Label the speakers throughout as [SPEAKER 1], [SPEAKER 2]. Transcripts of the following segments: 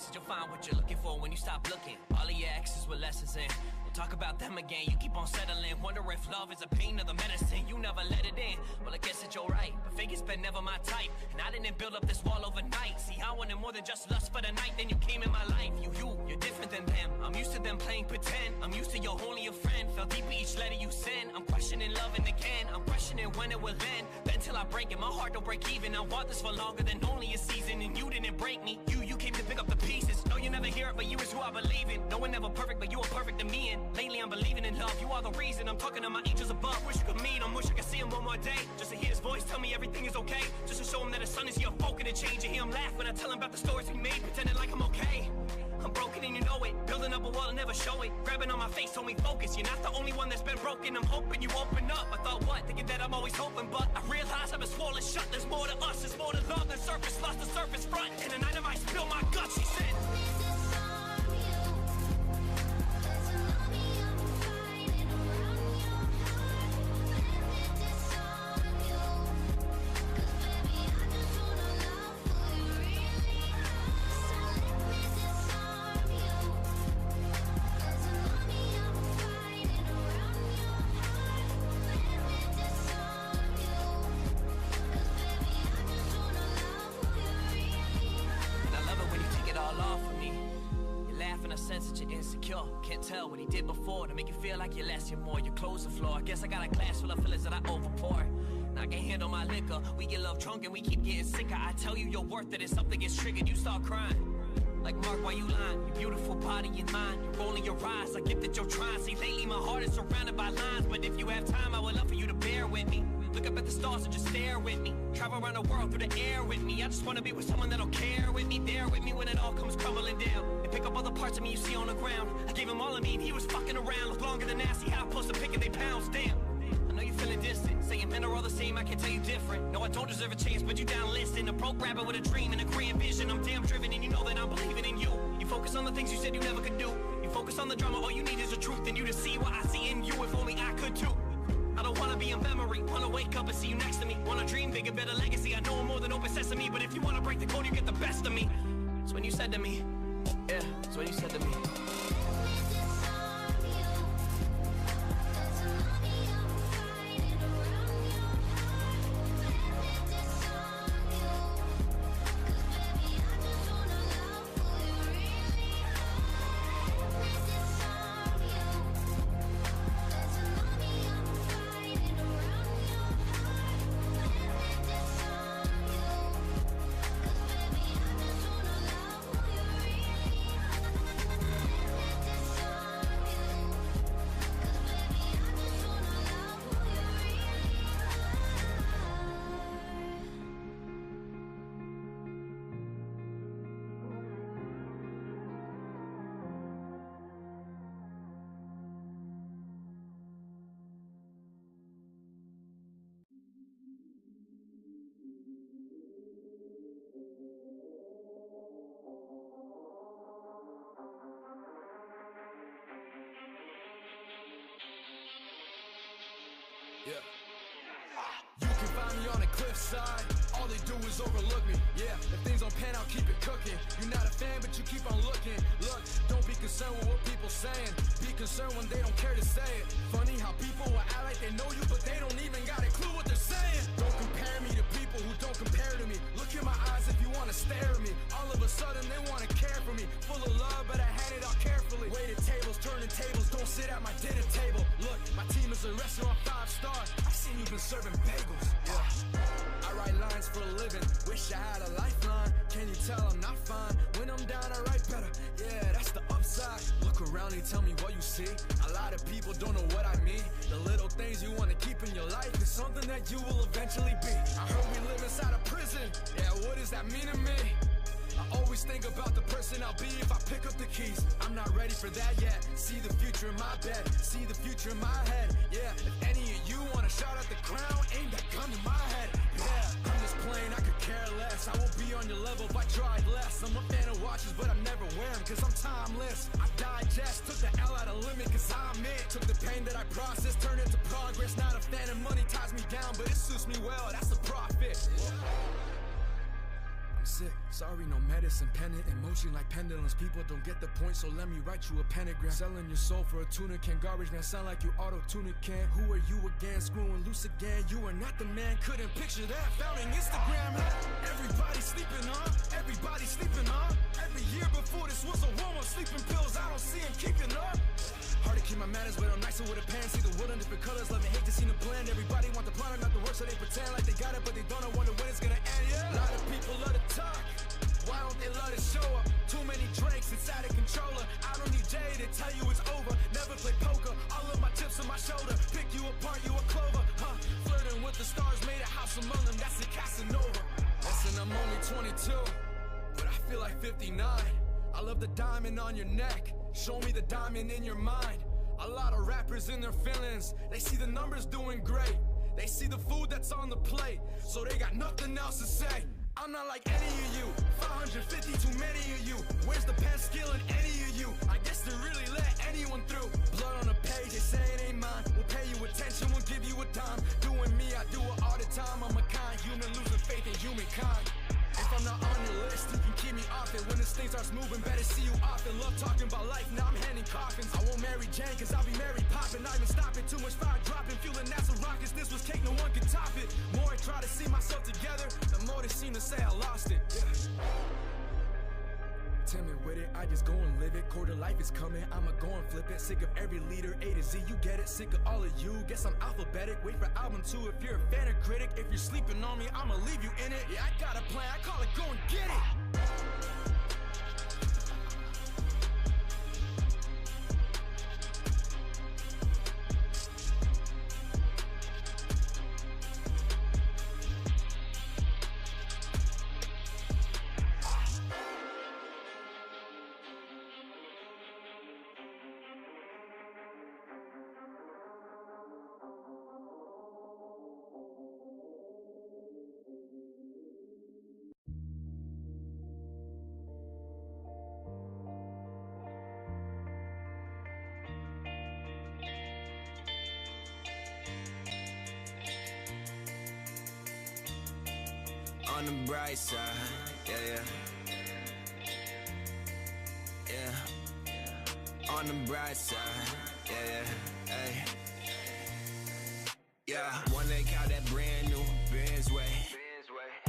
[SPEAKER 1] Said you'll find what you're looking for when you stop looking. All of your exes with lessons in. We'll talk about them again, you keep on settling. Wonder if love is a pain or the medicine. You never let it in, well I guess that you're right. But figure's been never my type, and I didn't build up this wall overnight. See, I wanted more than just lust for the night. Then you came in my life, you're different than them. I'm used to them playing pretend, I'm used to you're only a friend. Fell deep with each letter you send. I'm questioning loving again, I'm questioning when it will end. Then till I break it, my heart don't break even. I want this for longer than only a season. And you didn't break me, you came to pick up the pieces. No, you never hear it, but you is who I believe in. No one ever perfect, but you are perfect to me. And lately I'm believing in love, you are the reason. I'm talking to my angels above, wish you could meet him. Wish I could see him one more day, just to hear his voice tell me everything is okay. Just to show him that his son is here, spoken to change. And hear him laugh when I tell him about the stories we made, pretending like I'm okay. I'm broken and you know it, building up a wall and never show it. Grabbing on my face told me focus, you're not the only one that's been broken. I'm hoping you open up, I thought what, thinking that I'm always hoping. But I realize I've been swollen shut, there's more to us. There's more to love than surface, lost the surface front. And the night I might spill my guts, she said can't tell what he did before to make you feel like you're less, you're more. You close the floor. I guess I got a glass full of feelings that I overpour. Now I can't handle my liquor. We get love drunk and we keep getting sicker. I tell you you're worth it, if something gets triggered, you start crying. Like Mark, why you lying? Your beautiful body and mind, you're rolling your eyes. I get that you're trying. See, lately my heart is surrounded by lines, but if you have time, I would love for you to bear with me. Look up at the stars and just stare with me. Travel around the world through the air with me. I just wanna be with someone that'll care with me, there with me when it all comes crumbling down. And pick up all the parts of me you see on the ground. I gave him all of me and he was fucking around. Look longer than nasty, how I'm supposed to pick and they pounds, damn. I know you're feeling distant, saying men are all the same, I can't tell you different. No, I don't deserve a chance, but you down listen. A broke rapper with a dream and a grand vision. I'm damn driven and you know that I'm believing in you. You focus on the things you said you never could do. You focus on the drama, all you need is the truth. And you to see what I see in you, if only I could too. I don't wanna be a memory, wanna wake up and see you next to me. Wanna dream bigger, better legacy, I know I'm more than open sesame. But if you wanna break the code, you get the best of me. It's when you said to me, yeah, it's when you said to me.
[SPEAKER 2] Yeah. You can find me on the cliffside. All they do is overlook me. Yeah, if things don't pan out, keep it cooking. You're not a fan, but you keep on looking. Look, don't be concerned with what people saying. Be concerned when they don't care to say it. Funny how people will act like they know you, but they don't even got a clue what they're saying. Don't compare me to people who don't compare to me. Look in my eyes if you wanna stare at me. All of a sudden they wanna care for me. Full of love, but I hand it out carefully. Waited tables, turning tables, don't sit at my dinner table. Look, my team is a restaurant 5-star. I've seen you been serving bagels. Yeah. I write lines for a living. Wish I had a lifeline. Can you tell I'm not fine? When I'm down, I write better. Yeah, that's the upside. Look around and tell me what you see. A lot of people don't know what I mean. The little things you wanna keep in your life is something that you will eventually be. I heard we live inside a prison. Yeah, what does that mean to me? I always think about the person I'll be if I pick up the keys. I'm not ready for that yet. See the future in my bed, see the future in my head. Yeah, if any of you wanna shout at the ground, aim that gun in my head. Yeah, I'm just playing, I could care less. I won't be on your level if I tried less. I'm a fan of watches, but I never wear them, cause I'm timeless. I digest, took the L out of limit, cause I'm it. Took the pain that I processed, turned it to progress. Not a fan of money, ties me down, but it suits me well, that's a profit. I'm sick. Sorry, no medicine, pendant in motion like pendulums. People don't get the point, so let me write you a pentagram. Selling your soul for a tuna can. Garbage man, sound like you auto-tune can. Who are you again? Screwing loose again. You are not the man. Couldn't picture that. Founding Instagram. Everybody sleeping, huh? Everybody sleeping, huh? Every year before this was a war on sleeping pills. I don't see him keeping up. Hard to keep my manners, but I'm nicer with a pen. See the world in different colors, love and hate to see the blend. Everybody want the product, not the work, so they pretend like they got it, but they don't know wonder when it's gonna end. Yeah. A lot of people love to talk. Why don't they love to show up? Too many drinks inside a controller. I don't need Jay to tell you it's over. Never play poker. All of my chips on my shoulder. Pick you apart, you a clover. Huh? Flirting with the stars, made a house among them. That's a Casanova. Listen, I'm only 22, but I feel like 59. I love the diamond on your neck. Show me the diamond in your mind. A lot of rappers in their feelings. They see the numbers doing great. They see the food that's on the plate, so they got nothing else to say. I'm not like any of you. 550 too many of you. Where's the pen skill in any of you? I guess they really let anyone through. Blood on a page, they say it ain't mine. We'll pay you attention, we'll give you a dime. Doing me, I do it all the time. I'm a kind human, losing faith in humankind. If I'm not on your list, you can keep me off it. When this thing starts moving, better see you often. Love talking about life, now I'm handing coffins. I won't marry Jane, cause I'll be married popping. Not even stopping, too much fire dropping. Fueling NASA rockets, this was cake, no one can top it. More I try to see myself together, the more they seem to say I lost it. Yeah. Timid with it, I just go and live it. Quarter life is coming, I'ma go and flip it. Sick of every leader, A to Z, you get it. Sick of all of you, guess I'm alphabetic. Wait for album 2 if you're a fan or critic. If you're sleeping on me, I'ma leave you in it. Yeah, I got a plan, I call it go and get it.
[SPEAKER 1] On the bright side, yeah. On the bright side, yeah. Hey. Yeah, one they call that brand new Benz way.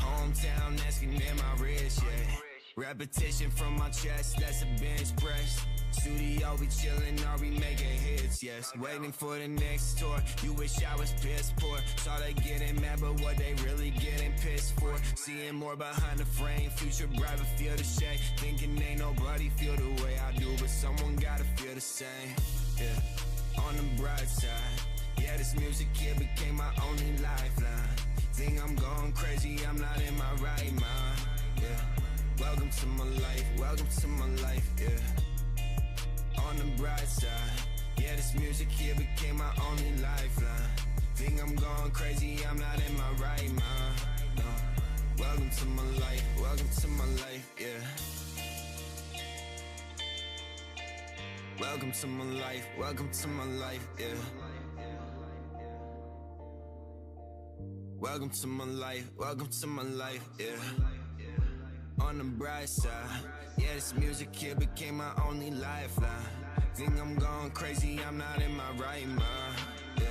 [SPEAKER 1] Hometown asking in my wrist, yeah. Repetition from my chest, that's a bench press. Studio, we chillin', are we making hits, yes. Waiting for the next tour, you wish I was piss poor. Saw they getting mad, but what they really getting pissed for? Seeing more behind the frame, future bright, but feel the shade. Thinking ain't nobody feel the way I do, but someone gotta feel the same, yeah. On the bright side, yeah, this music here became my only lifeline. Think I'm going crazy, I'm not in my right mind, yeah. Welcome to my life, welcome to my life, yeah. On the bright side, yeah, this music here became my only lifeline. Think I'm going crazy, I'm not in my right mind, no. Welcome to my life, welcome to my life, yeah. Welcome to my life, welcome to my life, yeah. Welcome to my life, welcome to my life, yeah. On the bright side, yeah, this music here became my only lifeline. Think I'm going crazy, I'm not in my right mind, yeah.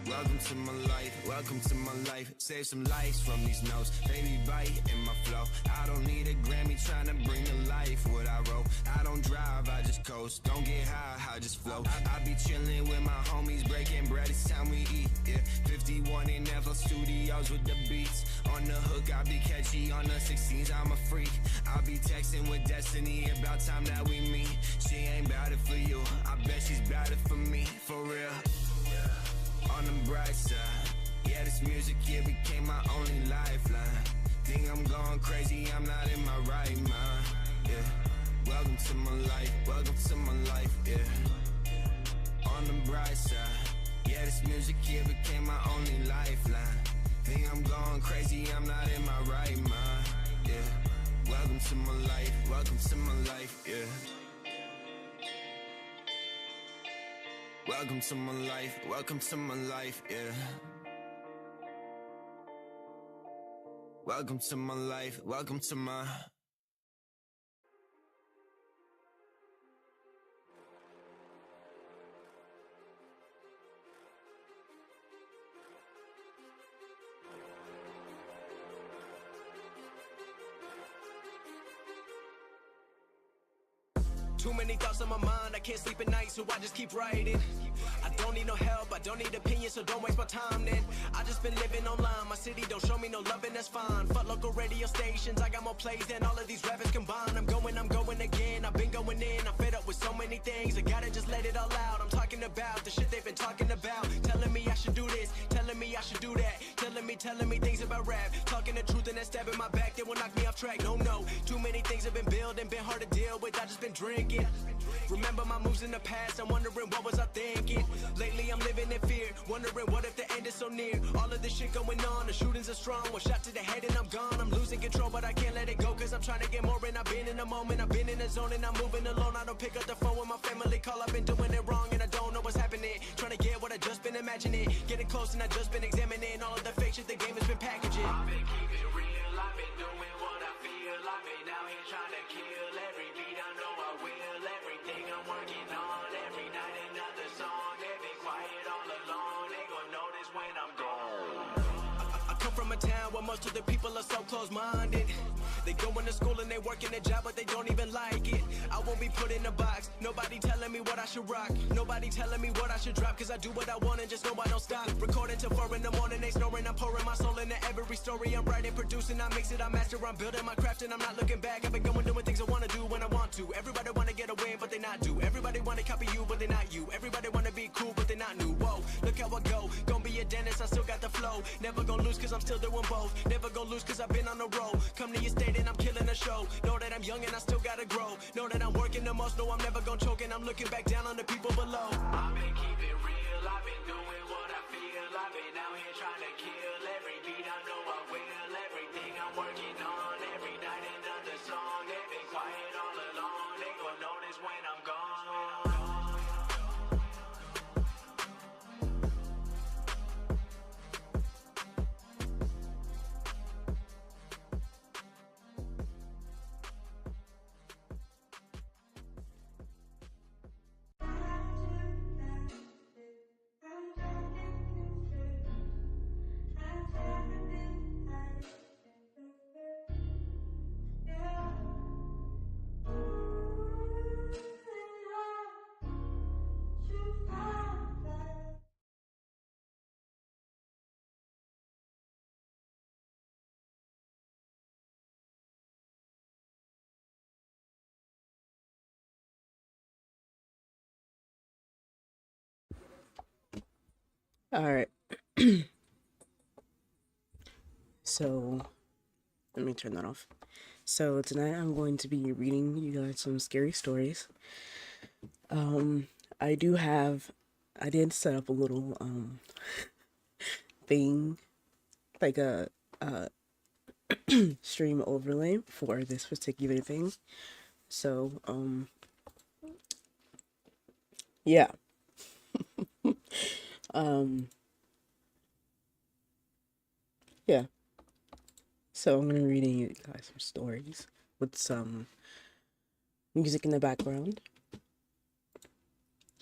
[SPEAKER 1] Welcome to my life, welcome to my life. Save some lights from these notes, baby bite in my flow. I don't need a Grammy trying to bring to life what I wrote. I don't drive, I just coast, don't get high, I just flow. I be chilling with my homies, breaking bread, it's time we eat, yeah. 51 in FL Studios with the beats. On the hook, I be catchy, on the 16s, I'm a freak. I be texting with Destiny, about time that we meet. She ain't bout it for you, I bet she's bout it for me, for real. On the bright side, yeah, this music here became my only lifeline. Think I'm going crazy, I'm not in my right mind, yeah. Welcome to my life, welcome to my life, yeah. On the bright side, yeah, this music here became my only lifeline. Think I'm going crazy, I'm not in my right mind, yeah. Welcome to my life, welcome to my life, yeah. Welcome to my life, welcome to my life, yeah. Welcome to my life, welcome to my...
[SPEAKER 2] Too many thoughts on my mind, I can't sleep at night, so I just keep writing. I don't need no help, I don't need opinions, so don't waste my time then. I just been living online, my city don't show me no love and that's fine. Fuck local radio stations, I got more plays than all of these rappers combined. I'm going again, I've been going in, I'm fed up with so many things. I gotta just let it all out, I'm talking about the shit they've been talking about. Telling me I should do this, telling me I should do that. Telling me things about rap. Talking the truth and that stab in my back, that will knock me off track. No, too many things have been building, been hard to deal with, I just been drinking. Remember my moves in the past, I'm wondering what was I thinking. Lately I'm living in fear, wondering what if the end is so near. All of this shit going on, the shootings are strong. One shot to the head and I'm gone. I'm losing control but I can't let it go, cause I'm trying to get more. And I've been in the moment, I've been in the zone, and I'm moving alone. I don't pick up the phone when my family call, I've been doing it wrong and I don't know what's happening. Trying to get what I just been imagining, getting close and I just been examining all of the fake shit the game has been packaging. I've been keeping it real, I've been doing what I feel. I've been out here trying to kill every beat, I know I will. Everything I'm working on, every night another song. They been quiet all along, they gon' notice when I'm gone. I come from a town where most of the people are so close-minded. They go into school and they work in a job but they don't even like it. I won't be put in a box, nobody telling me what I should rock. Nobody telling me what I should drop, cause I do what I want and just know I don't stop. Recording till 4 in the morning, they snoring. I'm pouring my soul into every story. I'm writing, producing, I mix it, I master. I'm building my craft and I'm not looking back. I've been going doing things I wanna do when I want to. Everybody wanna get a win but they not do. Everybody wanna copy you but they not you. Everybody wanna be cool but they not new. Whoa, look how I go, gonna be a dentist, I still got the flow. Never gonna lose cause I'm still doing both. Never gonna lose cause I've been on the road. Come to your state and I'm killing the show. Know that I'm young and I still gotta grow. Know that I'm working the most, know I'm never gonna choke. And I'm looking back down on the people below. I've been keeping real, I've been doing what I feel. I've been out here trying to kill every beat, I know I will. Everything I'm working on, every night another song. They've been quiet all along, they gon' notice when I'm gone.
[SPEAKER 3] All right. So, let me turn that off. So, tonight I'm going to be reading you guys some scary stories. I did set up a little, thing, like a stream overlay for this particular thing. So, yeah. Yeah. So I'm gonna be reading you guys some stories with some music in the background. So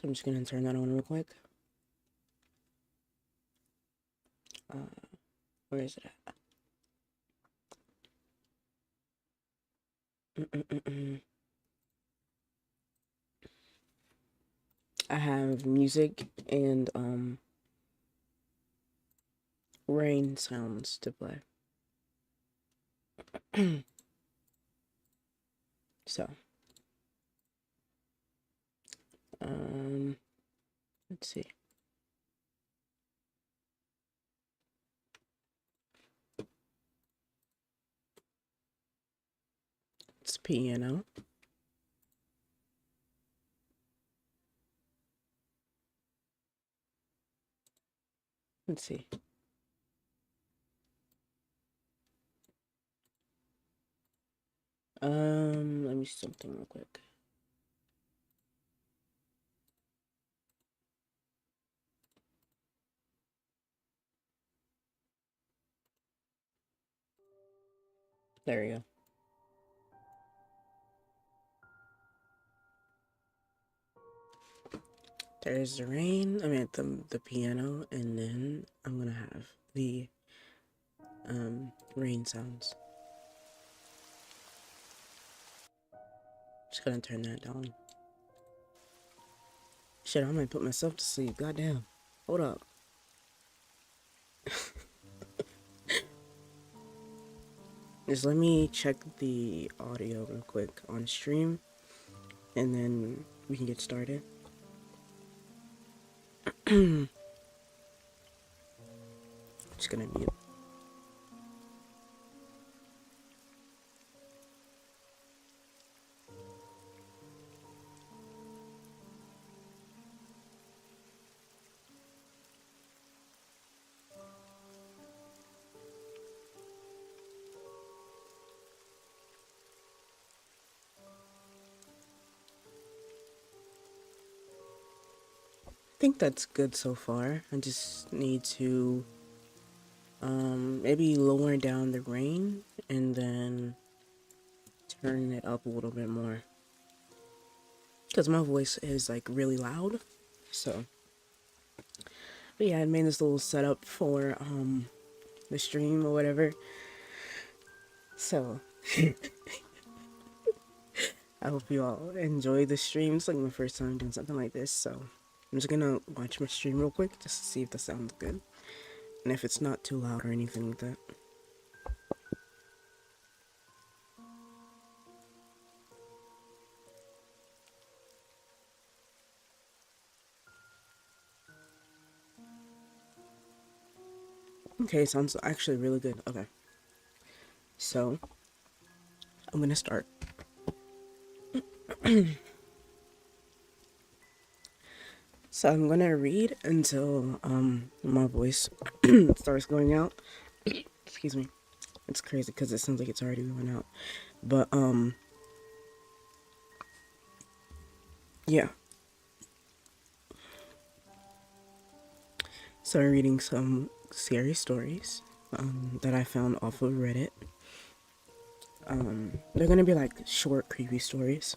[SPEAKER 3] I'm just gonna turn that on real quick. Where is it at? I have music and rain sounds to play. So let's see. It's piano. Let's see. Let me see something real quick. There we go. There's the rain. I mean, the piano, and then I'm gonna have the rain sounds. Just gonna turn that down. Shit, I might put myself to sleep. Goddamn. Hold up. Just let me check the audio real quick on stream, and then we can get started. Just gonna mute. I think that's good so far. I just need to maybe lower down the rain and then turn it up a little bit more, because my voice is like really loud. So but yeah, I made this little setup for the stream or whatever. So I hope you all enjoy the stream. It's like my first time doing something like this, so I'm just gonna watch my stream real quick just to see if the sound's good and if it's not too loud or anything like that. Okay, sounds actually really good. Okay, so I'm gonna start. So I'm gonna read until my voice starts going out. Excuse me. It's crazy because it sounds like it's already going out. But yeah. So I'm reading some scary stories that I found off of Reddit. They're gonna be like short, creepy stories.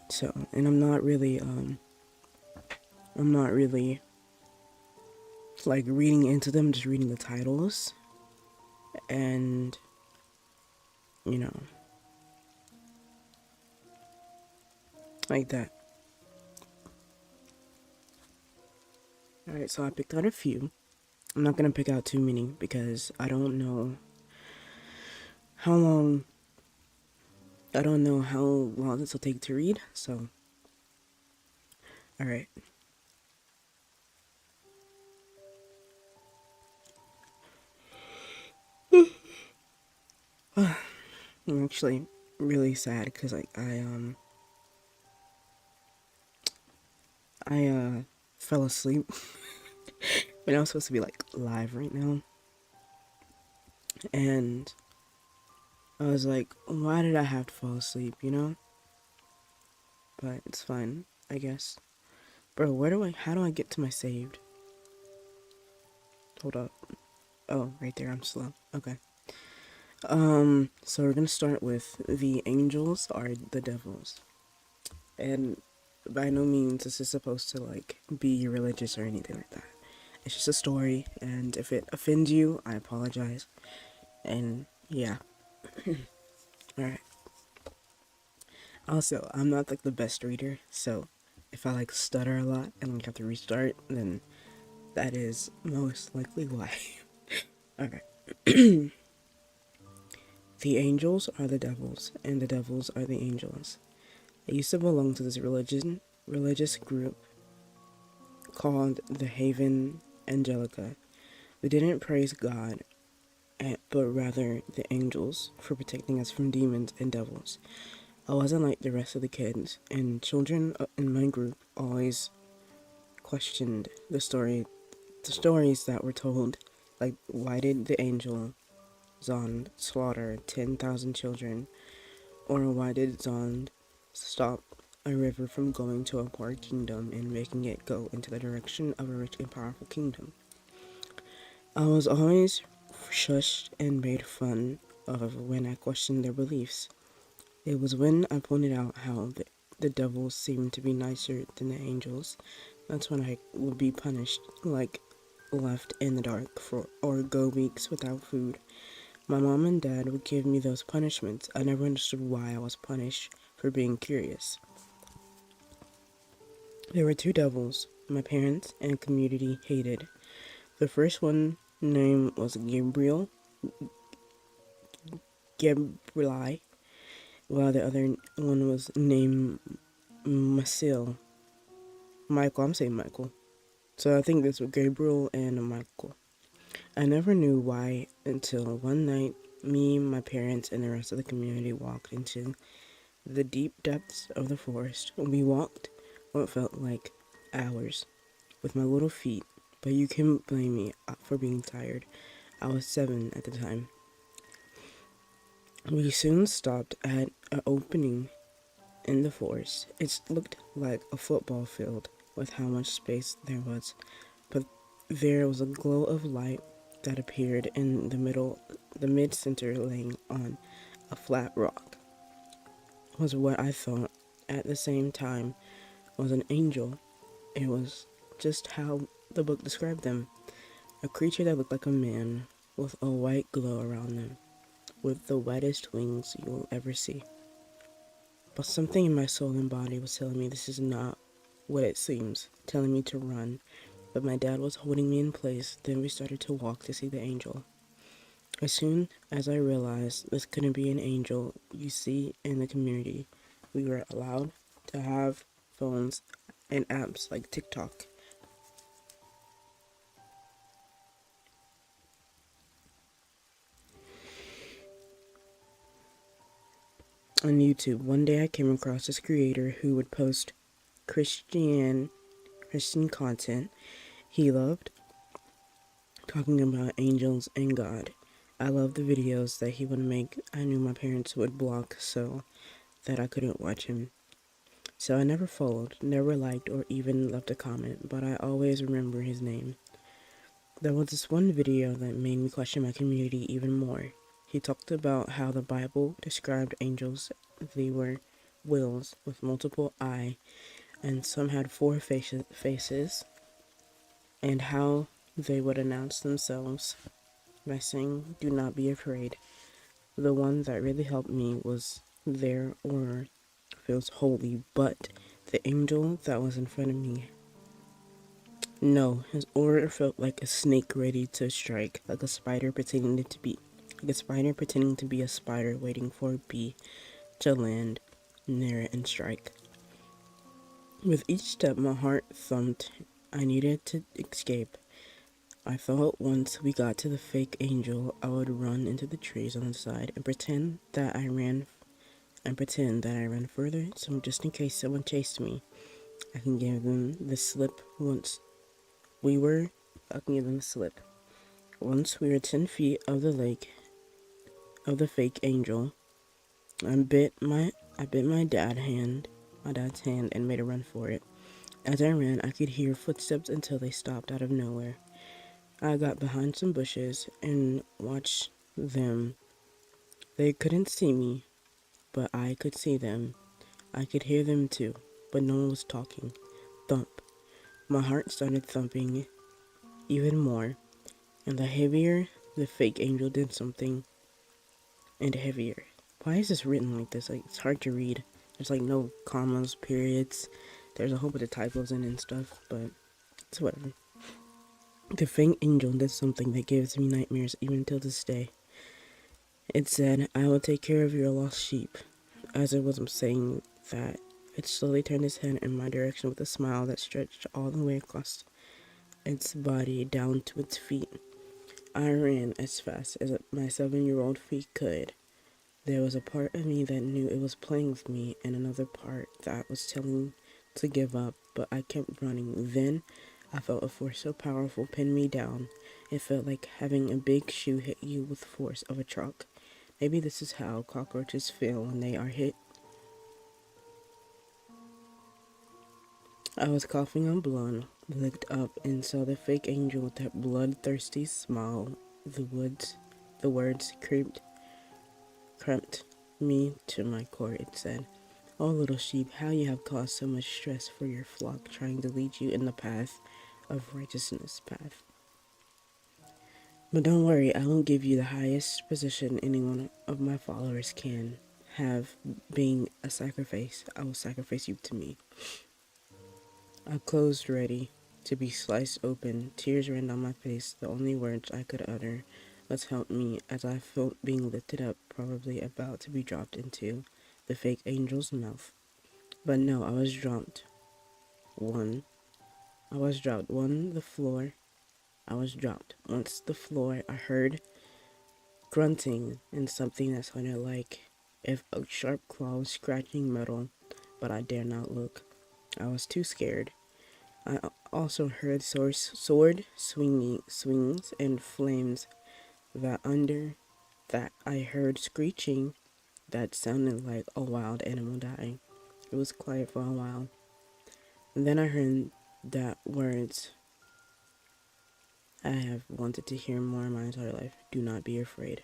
[SPEAKER 3] So, and I'm not really like reading into them, just reading the titles, and you know, like that. Alright, so I picked out a few. I'm not gonna pick out too many because I don't know how long this will take to read, so alright. I'm actually really sad because like I fell asleep when I was supposed to be like live right now, and I was like, why did I have to fall asleep, you know? But it's fine, I guess. Bro, how do I get to my saved? Hold up. Oh, right there, I'm slow. Okay. So we're gonna start with the angels are the devils. And by no means is this supposed to like be religious or anything like that. It's just a story, and if it offends you, I apologize. And yeah. Alright. Also, I'm not like the best reader, so if I like stutter a lot and like have to restart, then that is most likely why. Okay. The angels are the devils, and the devils are the angels. I used to belong to this religious group called the Haven Angelica. We didn't praise God, but rather the angels for protecting us from demons and devils. I wasn't like the rest of the kids, and children in my group always questioned the stories that were told, like why did the angel Zond slaughter 10,000 children, or why did Zond stop a river from going to a poor kingdom and making it go into the direction of a rich and powerful kingdom. I was always shushed and made fun of when I questioned their beliefs. It was when I pointed out how the devils seemed to be nicer than the angels. That's when I would be punished, like left in the dark for or go weeks without food. My mom and dad would give me those punishments. I never understood why I was punished for being curious. There were two devils my parents and community hated. The first one name was Gabrieli, while the other one was named Masil. Michael, I'm saying Michael. So I think this was Gabriel and Michael. I never knew why until one night me, my parents, and the rest of the community walked into the deep depths of the forest. We walked what felt like hours with my little feet, but you can't blame me for being tired. I was 7 at the time. We soon stopped at an opening in the forest. It looked like a football field with how much space there was, but there was a glow of light that appeared in the mid-center laying on a flat rock. Was what I thought at the same time was an angel. It was just how the book described them. A creature that looked like a man with a white glow around them, with the whitest wings you will ever see. But something in my soul and body was telling me this is not what it seems, telling me to run. But my dad was holding me in place. Then we started to walk to see the angel. As soon as I realized this couldn't be an angel you see in the community, we were allowed to have phones and apps like TikTok. On YouTube, one day I came across this creator who would post Christian content he loved, talking about angels and God. I loved the videos that he would make. I knew my parents would block so that I couldn't watch him. So I never followed, never liked, or even left a comment, but I always remember his name. There was this one video that made me question my community even more. He talked about how the Bible described angels. They were whales with multiple eyes, and some had 4 faces, and how they would announce themselves by saying, "Do not be afraid." The one that really helped me was their aura feels holy, but the angel that was in front of me, no, his aura felt like a snake ready to strike, like a spider pretending to be a spider waiting for a bee to land near it and strike. With each step, my heart thumped. I needed to escape. I thought once we got to the fake angel, I would run into the trees on the side and pretend that I ran further, so just in case someone chased me, I can give them the slip once we were I can give them the slip. Once we were 10 feet of the lake of the fake angel, I bit my dad's hand and made a run for it. As I ran, I could hear footsteps until they stopped out of nowhere. I got behind some bushes and watched them. They couldn't see me, but I could see them. I could hear them too, but no one was talking. Thump. My heart started thumping even more, and the heavier the fake angel did something, and heavier. Why is this written like this? Like, it's hard to read. There's like no commas, periods. There's a whole bunch of typos in it and stuff, but it's whatever. The fake angel did something that gives me nightmares even till this day. It said, "I will take care of your lost sheep." As it was saying that, it slowly turned its head in my direction with a smile that stretched all the way across its body down to its feet. I ran as fast as my 7-year-old feet could. There was a part of me that knew it was playing with me and another part that was telling to give up, but I kept running. Then I felt a force so powerful pin me down. It felt like having a big shoe hit you with the force of a truck. Maybe this is how cockroaches feel when they are hit. I was coughing on blood, looked up and saw the fake angel with that bloodthirsty smile the woods. The words cramped me to my core. It said, "Oh, little sheep, how you have caused so much stress for your flock, trying to lead you in the path of righteousness path. But don't worry, I won't give you the highest position any one of my followers can have, being a sacrifice. I will sacrifice you to me." I closed ready to be sliced open. Tears ran down my face. The only words I could utter was "help me," as I felt being lifted up, probably about to be dropped into the fake angel's mouth. But no, I was dropped. One. I was dropped. The floor. I was dropped. Once the floor, I heard grunting and something that sounded like if a sharp claw was scratching metal, but I dared not look. I was too scared. I also heard sword swings and flames. That under that I heard screeching that sounded like a wild animal dying. It was quiet for a while. And then I heard that words I have wanted to hear more in my entire life. Do not be afraid.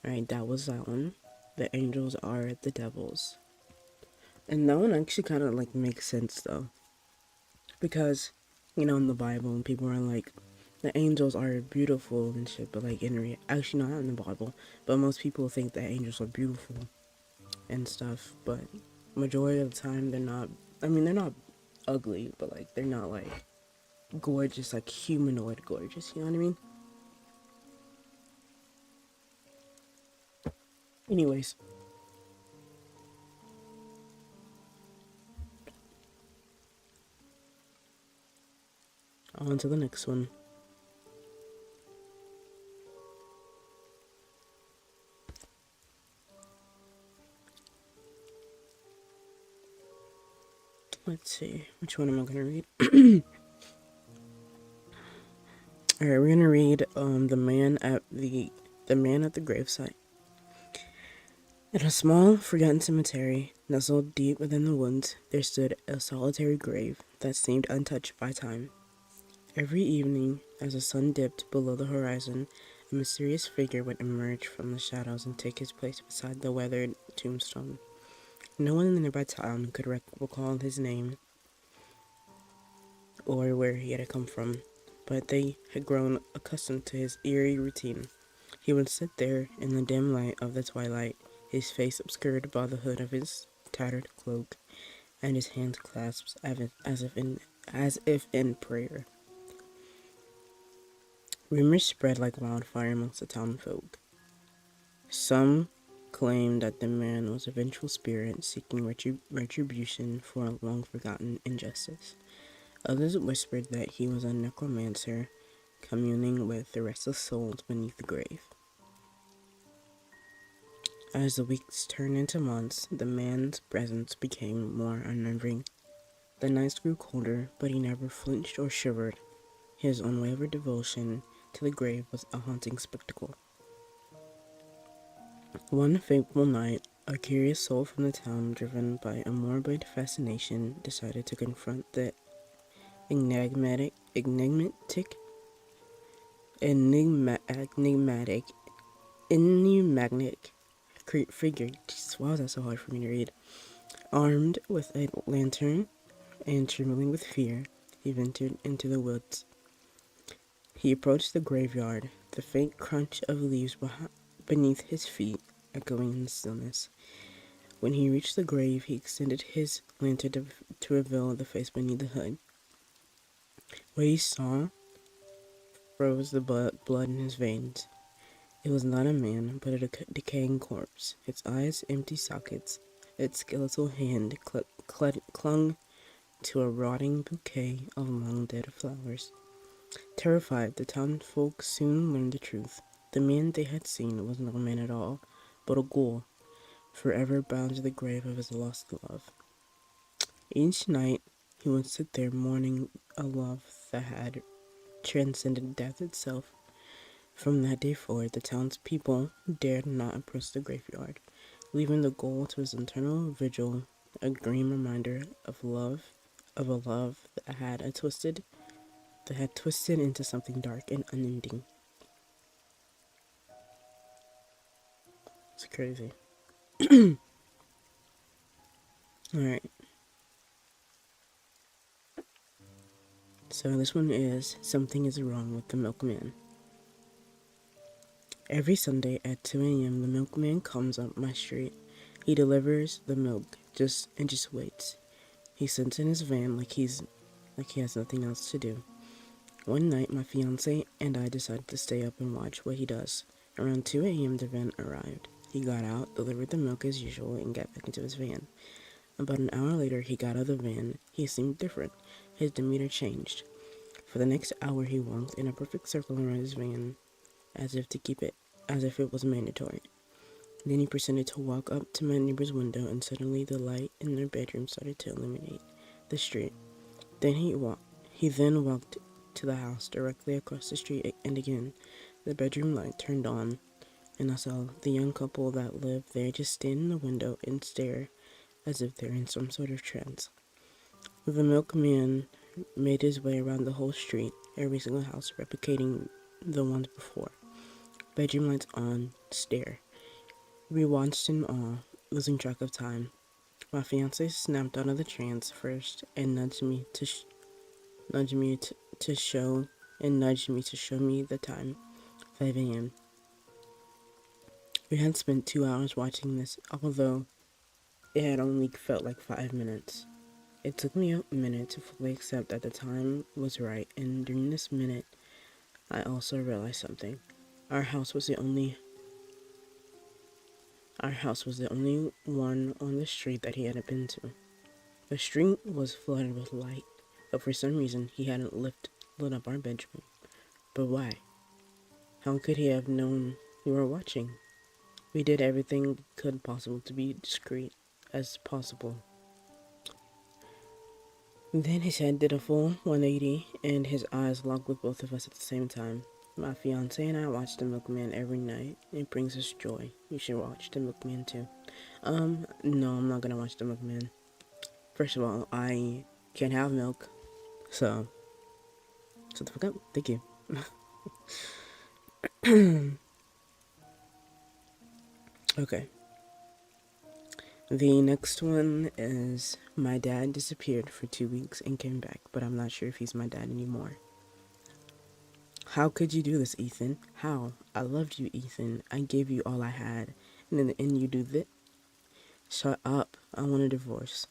[SPEAKER 3] Alright, that was that one. The angels are the devils. And that one actually kind of like makes sense though. Because, in the Bible, people are like, the angels are beautiful and shit, but like actually not in the Bible, but most people think that angels are beautiful and stuff, but majority of the time they're not. I mean, they're not ugly, but like they're not like gorgeous, like humanoid gorgeous, you know what I mean? Anyways, on to the next one. Let's see, which one am I gonna read? Alright, we're gonna read the man at the gravesite. In a small, forgotten cemetery, nestled deep within the woods, there stood a solitary grave that seemed untouched by time. Every evening, as the sun dipped below the horizon, a mysterious figure would emerge from the shadows and take his place beside the weathered tombstone. No one in the nearby town could recall his name or where he had come from, but they had grown accustomed to his eerie routine. He would sit there in the dim light of the twilight, his face obscured by the hood of his tattered cloak, and his hands clasped as if in prayer. Rumors spread like wildfire amongst the townfolk. Some claimed that the man was a vengeful spirit seeking retribution for a long-forgotten injustice. Others whispered that he was a necromancer communing with the restless souls beneath the grave. As the weeks turned into months, the man's presence became more unnerving. The nights grew colder, but he never flinched or shivered. His unwavering devotion to the grave was a haunting spectacle. One fateful night, a curious soul from the town, driven by a morbid fascination, decided to confront the enigmatic figure. Jesus, why was that so hard for me to read? Armed with a lantern and trembling with fear, he ventured into the woods. He approached the graveyard, the faint crunch of leaves beneath his feet echoing in the stillness. When he reached the grave, he extended his lantern to reveal the face beneath the hood. What he saw froze the blood in his veins. It was not a man, but a decaying corpse, its eyes empty sockets, its skeletal hand clung to a rotting bouquet of long-dead flowers. Terrified, the townfolk soon learned the truth. The man they had seen was no man at all, but a ghoul, forever bound to the grave of his lost love. Each night, he would sit there mourning a love that had transcended death itself. From that day forward, the townspeople dared not approach the graveyard, leaving the ghoul to his eternal vigil a grim reminder of a love that had twisted into something dark and unending. It's crazy. Alright, so this one is Something is Wrong with the Milkman. Every Sunday at 2 a.m., the milkman comes up my street. He delivers the milk just waits. He sits in his van like he has nothing else to do. One night, my fiance and I decided to stay up and watch what he does. Around 2 a.m., the van arrived. He got out, delivered the milk as usual, and got back into his van. About an hour later, he got out of the van. He seemed different. His demeanor changed. For the next hour, he walked in a perfect circle around his van, as if it was mandatory. Then he proceeded to walk up to my neighbor's window, and suddenly the light in their bedroom started to illuminate the street. He then walked to the house directly across the street, and again, the bedroom light turned on, and I saw the young couple that lived there just stand in the window and stare as if they're in some sort of trance. The milkman made his way around the whole street, every single house replicating the ones before. Bedroom lights on, stare. We watched in awe, losing track of time. My fiance snapped out of the trance first and nudged me to show me the time, 5 a.m. We had spent 2 hours watching this, although it had only felt like 5 minutes. It took me a minute to fully accept that the time was right, and during this minute, I also realized something. Our house was the only one on the street that he hadn't been to. The street was flooded with light, but for some reason he hadn't lit up our bedroom. But why? How could he have known we were watching? We did everything we could possible to be discreet as possible. Then his head did a full 180, and his eyes locked with both of us at the same time. My fiance and I watch The Milkman every night. It brings us joy. You should watch The Milkman too. No, I'm not gonna watch The Milkman. First of all, I can't have milk, so shut the fuck up. Thank you. Okay. The next one is my dad disappeared for 2 weeks and came back, but I'm not sure if he's my dad anymore. How could you do this, Ethan? How? I loved you, Ethan. I gave you all I had, and in the end you do this? Shut up. I want a divorce.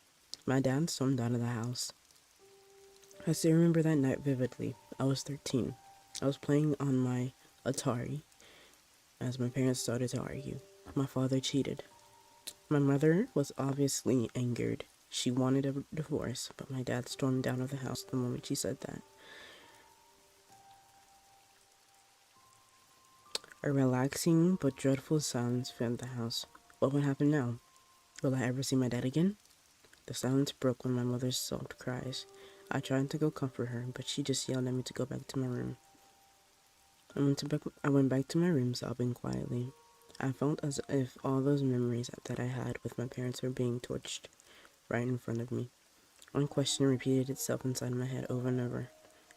[SPEAKER 3] My dad stormed out of the house. I still remember that night vividly. I was 13. I was playing on my Atari as my parents started to argue. My father cheated. My mother was obviously angered. She wanted a divorce, but my dad stormed out of the house the moment she said that. A relaxing but dreadful silence filled the house. What would happen now? Will I ever see my dad again? The silence broke when my mother sobbed cries. I tried to go comfort her, but she just yelled at me to go back to my room. I went back to my room sobbing quietly. I felt as if all those memories that I had with my parents were being torched right in front of me. One question repeated itself inside my head over and over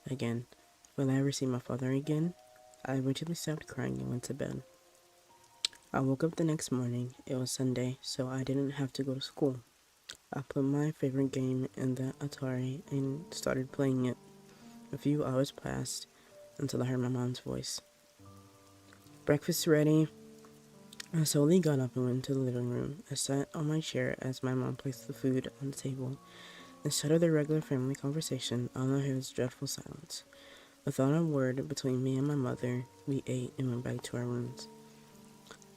[SPEAKER 3] again. Will I ever see my father again? I eventually stopped crying and went to bed. I woke up the next morning. It was Sunday, so I didn't have to go to school. I put my favorite game in the Atari and started playing it. A few hours passed until I heard my mom's voice. Breakfast ready. I slowly got up and went to the living room. I sat on my chair as my mom placed the food on the table. Instead of the regular family conversation, all I heard was dreadful silence. Without a word between me and my mother, we ate and went back to our rooms.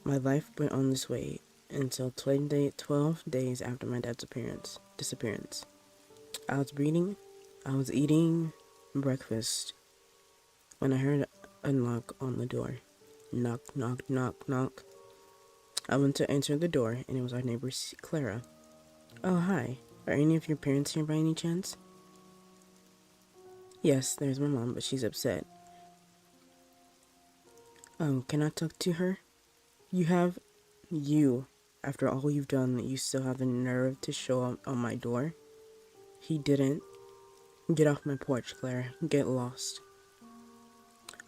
[SPEAKER 3] My life went on this way until 12 days after my dad's disappearance. I was eating breakfast when I heard a knock on the door. Knock, knock, knock, knock. I went to answer the door, and it was our neighbor, Clara. Oh, hi. Are any of your parents here by any chance? Yes, there's my mom, but she's upset. Oh, can I talk to her? You. After all you've done, you still have the nerve to show up on my door? He didn't. Get off my porch, Claire. Get lost.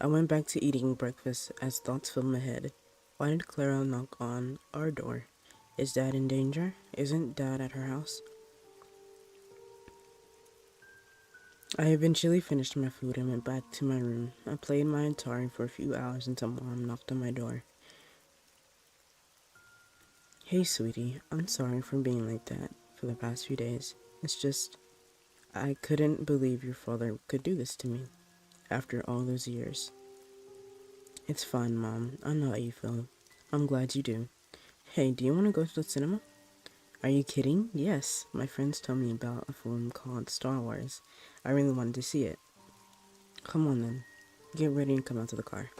[SPEAKER 3] I went back to eating breakfast as thoughts filled my head. Why did Clara knock on our door? Is Dad in danger? Isn't Dad at her house? I eventually finished my food and went back to my room. I played my Atari for a few hours until Mom knocked on my door. Hey, sweetie, I'm sorry for being like that for the past few days. It's just, I couldn't believe your father could do this to me after all those years. It's fine, Mom. I know how you feel. I'm glad you do. Hey, do you want to go to the cinema? Are you kidding? Yes. My friends told me about a film called Star Wars. I really wanted to see it. Come on then. Get ready and come out to the car.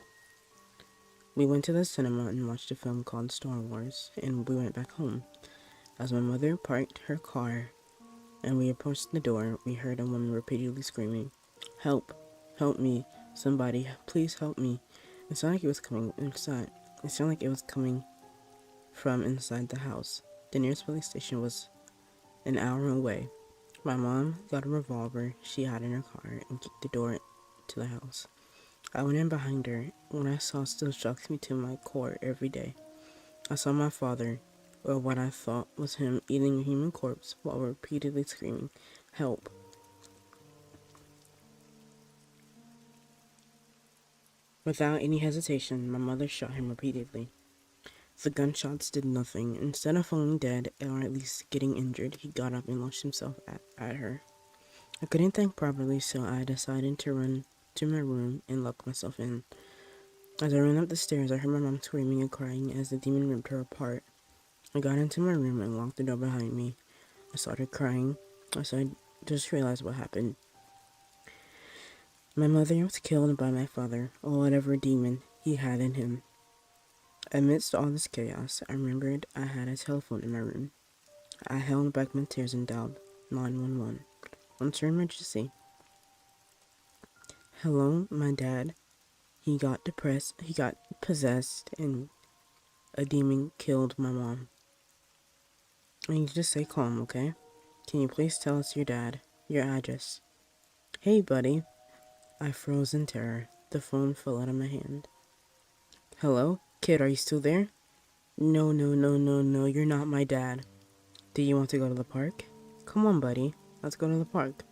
[SPEAKER 3] We went to the cinema and watched a film called Star Wars, and we went back home. As my mother parked her car and we approached the door, we heard a woman repeatedly screaming, "Help! Help me! Somebody, please help me!" It sounded like it was coming inside. It sounded like it was coming from inside the house. The nearest police station was an hour away. My mom got a revolver she had in her car and kicked the door to the house. I went in behind her. What I saw still shocks me to my core every day. I saw my father, or what I thought was him, eating a human corpse while repeatedly screaming, "Help!" Without any hesitation, my mother shot him repeatedly. The gunshots did nothing. Instead of falling dead, or at least getting injured, he got up and launched himself at her. I couldn't think properly, so I decided to run to my room and lock myself in. As I ran up the stairs, I heard my mom screaming and crying as the demon ripped her apart. I got into my room and locked the door behind me. I started crying as I just realized what happened. My mother was killed by my father, or whatever demon he had in him. Amidst all this chaos, I remembered I had a telephone in my room. I held back my tears and dialed 911. What's your emergency? Hello, my dad. He got possessed, and a demon killed my mom. I need you to stay calm, okay? Can you please tell us your address? Hey, buddy. I froze in terror. The phone fell out of my hand. Hello? Kid, are you still there? No, no, no, no, no, you're not my dad. Do you want to go to the park? Come on, buddy. Let's go to the park.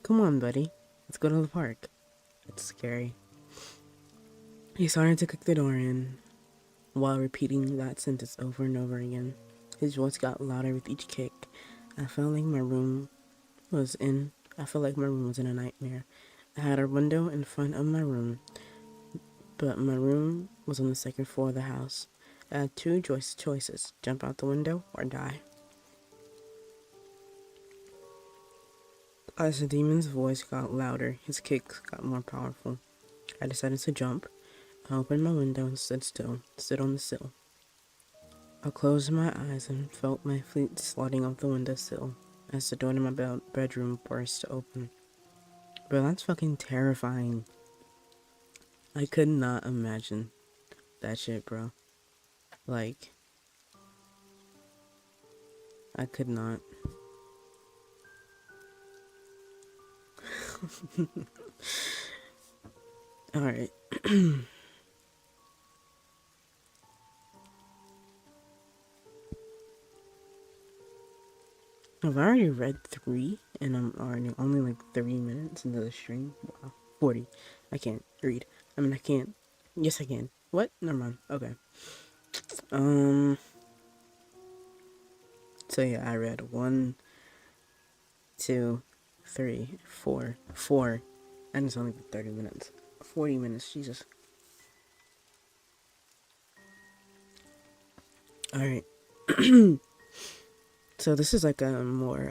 [SPEAKER 3] Come on, buddy. Let's go to the park. It's scary. He started to kick the door in while repeating that sentence over and over again. His voice got louder with each kick. I felt like my room was in a nightmare. I had a window in front of my room, but my room was on the second floor of the house. I had two choices, jump out the window or die. As the demon's voice got louder, his kicks got more powerful. I decided to jump. I opened my window and stood on the sill. I closed my eyes and felt my feet sliding off the windowsill as the door to my bedroom burst open. Bro, that's fucking terrifying. I could not imagine that shit, bro. Like, I could not. Alright. I've already read 3, and I'm already only like 30 minutes into the stream. Wow. 40. I can't read. I can't. Yes, I can. What? Never mind. Okay. So yeah, I read 1, 2, 3, 4. 4. And it's only 30 minutes. 40 minutes, Jesus. Alright. So this is like a more,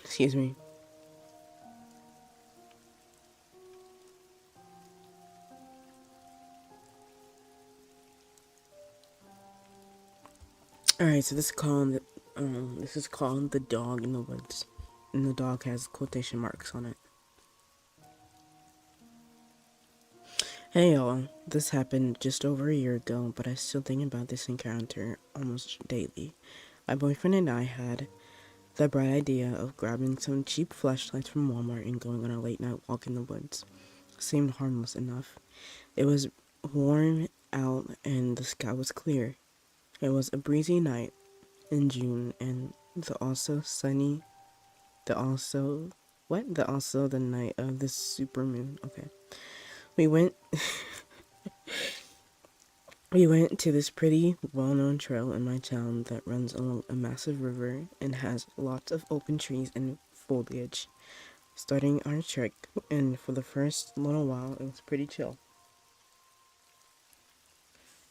[SPEAKER 3] excuse me. Alright, so this is called The Dog in the Woods. And the dog has quotation marks on it. Hey y'all, this happened just over a year ago, but I still think about this encounter almost daily. My boyfriend and I had the bright idea of grabbing some cheap flashlights from Walmart and going on a late night walk in the woods. Seemed harmless enough. It was warm out and the sky was clear. It was a breezy night in June and the night of the supermoon. Okay. We went We went to this pretty well-known trail in my town that runs along a massive river and has lots of open trees and foliage. Starting our trek, and for the first little while, it was pretty chill.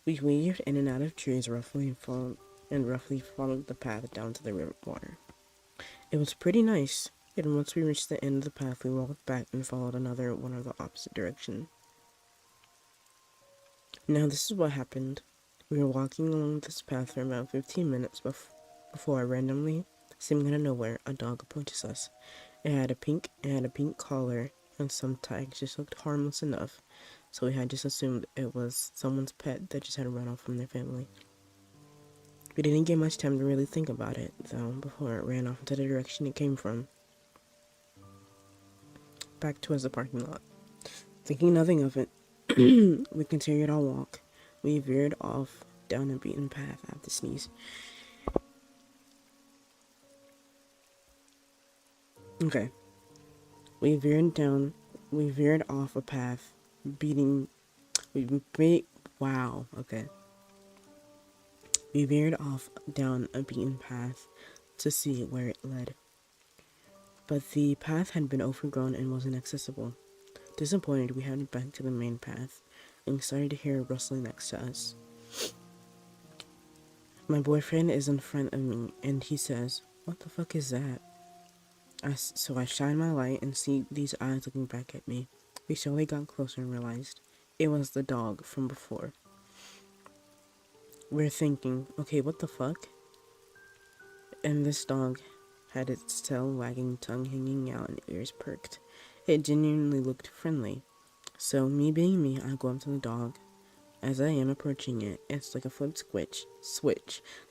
[SPEAKER 3] We weaved in and out of trees roughly followed the path down to the river water. It was pretty nice, and once we reached the end of the path, we walked back and followed another one of the opposite direction. Now this is what happened. We were walking along this path for about 15 minutes before randomly, seeming out of nowhere, a dog approaches us. It had a pink collar, and some tags just looked harmless enough, so we had just assumed it was someone's pet that just had run off from their family. We didn't get much time to really think about it, though, before it ran off into the direction it came from, back towards the parking lot. Thinking nothing of it, we continued our walk. We veered off down a beaten path. I have to sneeze. Okay. We veered off a path, wow, okay. We veered off down a beaten path to see where it led. But the path had been overgrown and wasn't accessible. Disappointed, we headed back to the main path and started to hear a rustling next to us. My boyfriend is in front of me and he says, "What the fuck is that?" So I shine my light and see these eyes looking back at me. We slowly got closer and realized it was the dog from before. We're thinking, okay, what the fuck? And this dog had its tail wagging, tongue hanging out, and ears perked. It genuinely looked friendly. So, me being me, I go up to the dog. As I am approaching it, it's like a flip switch.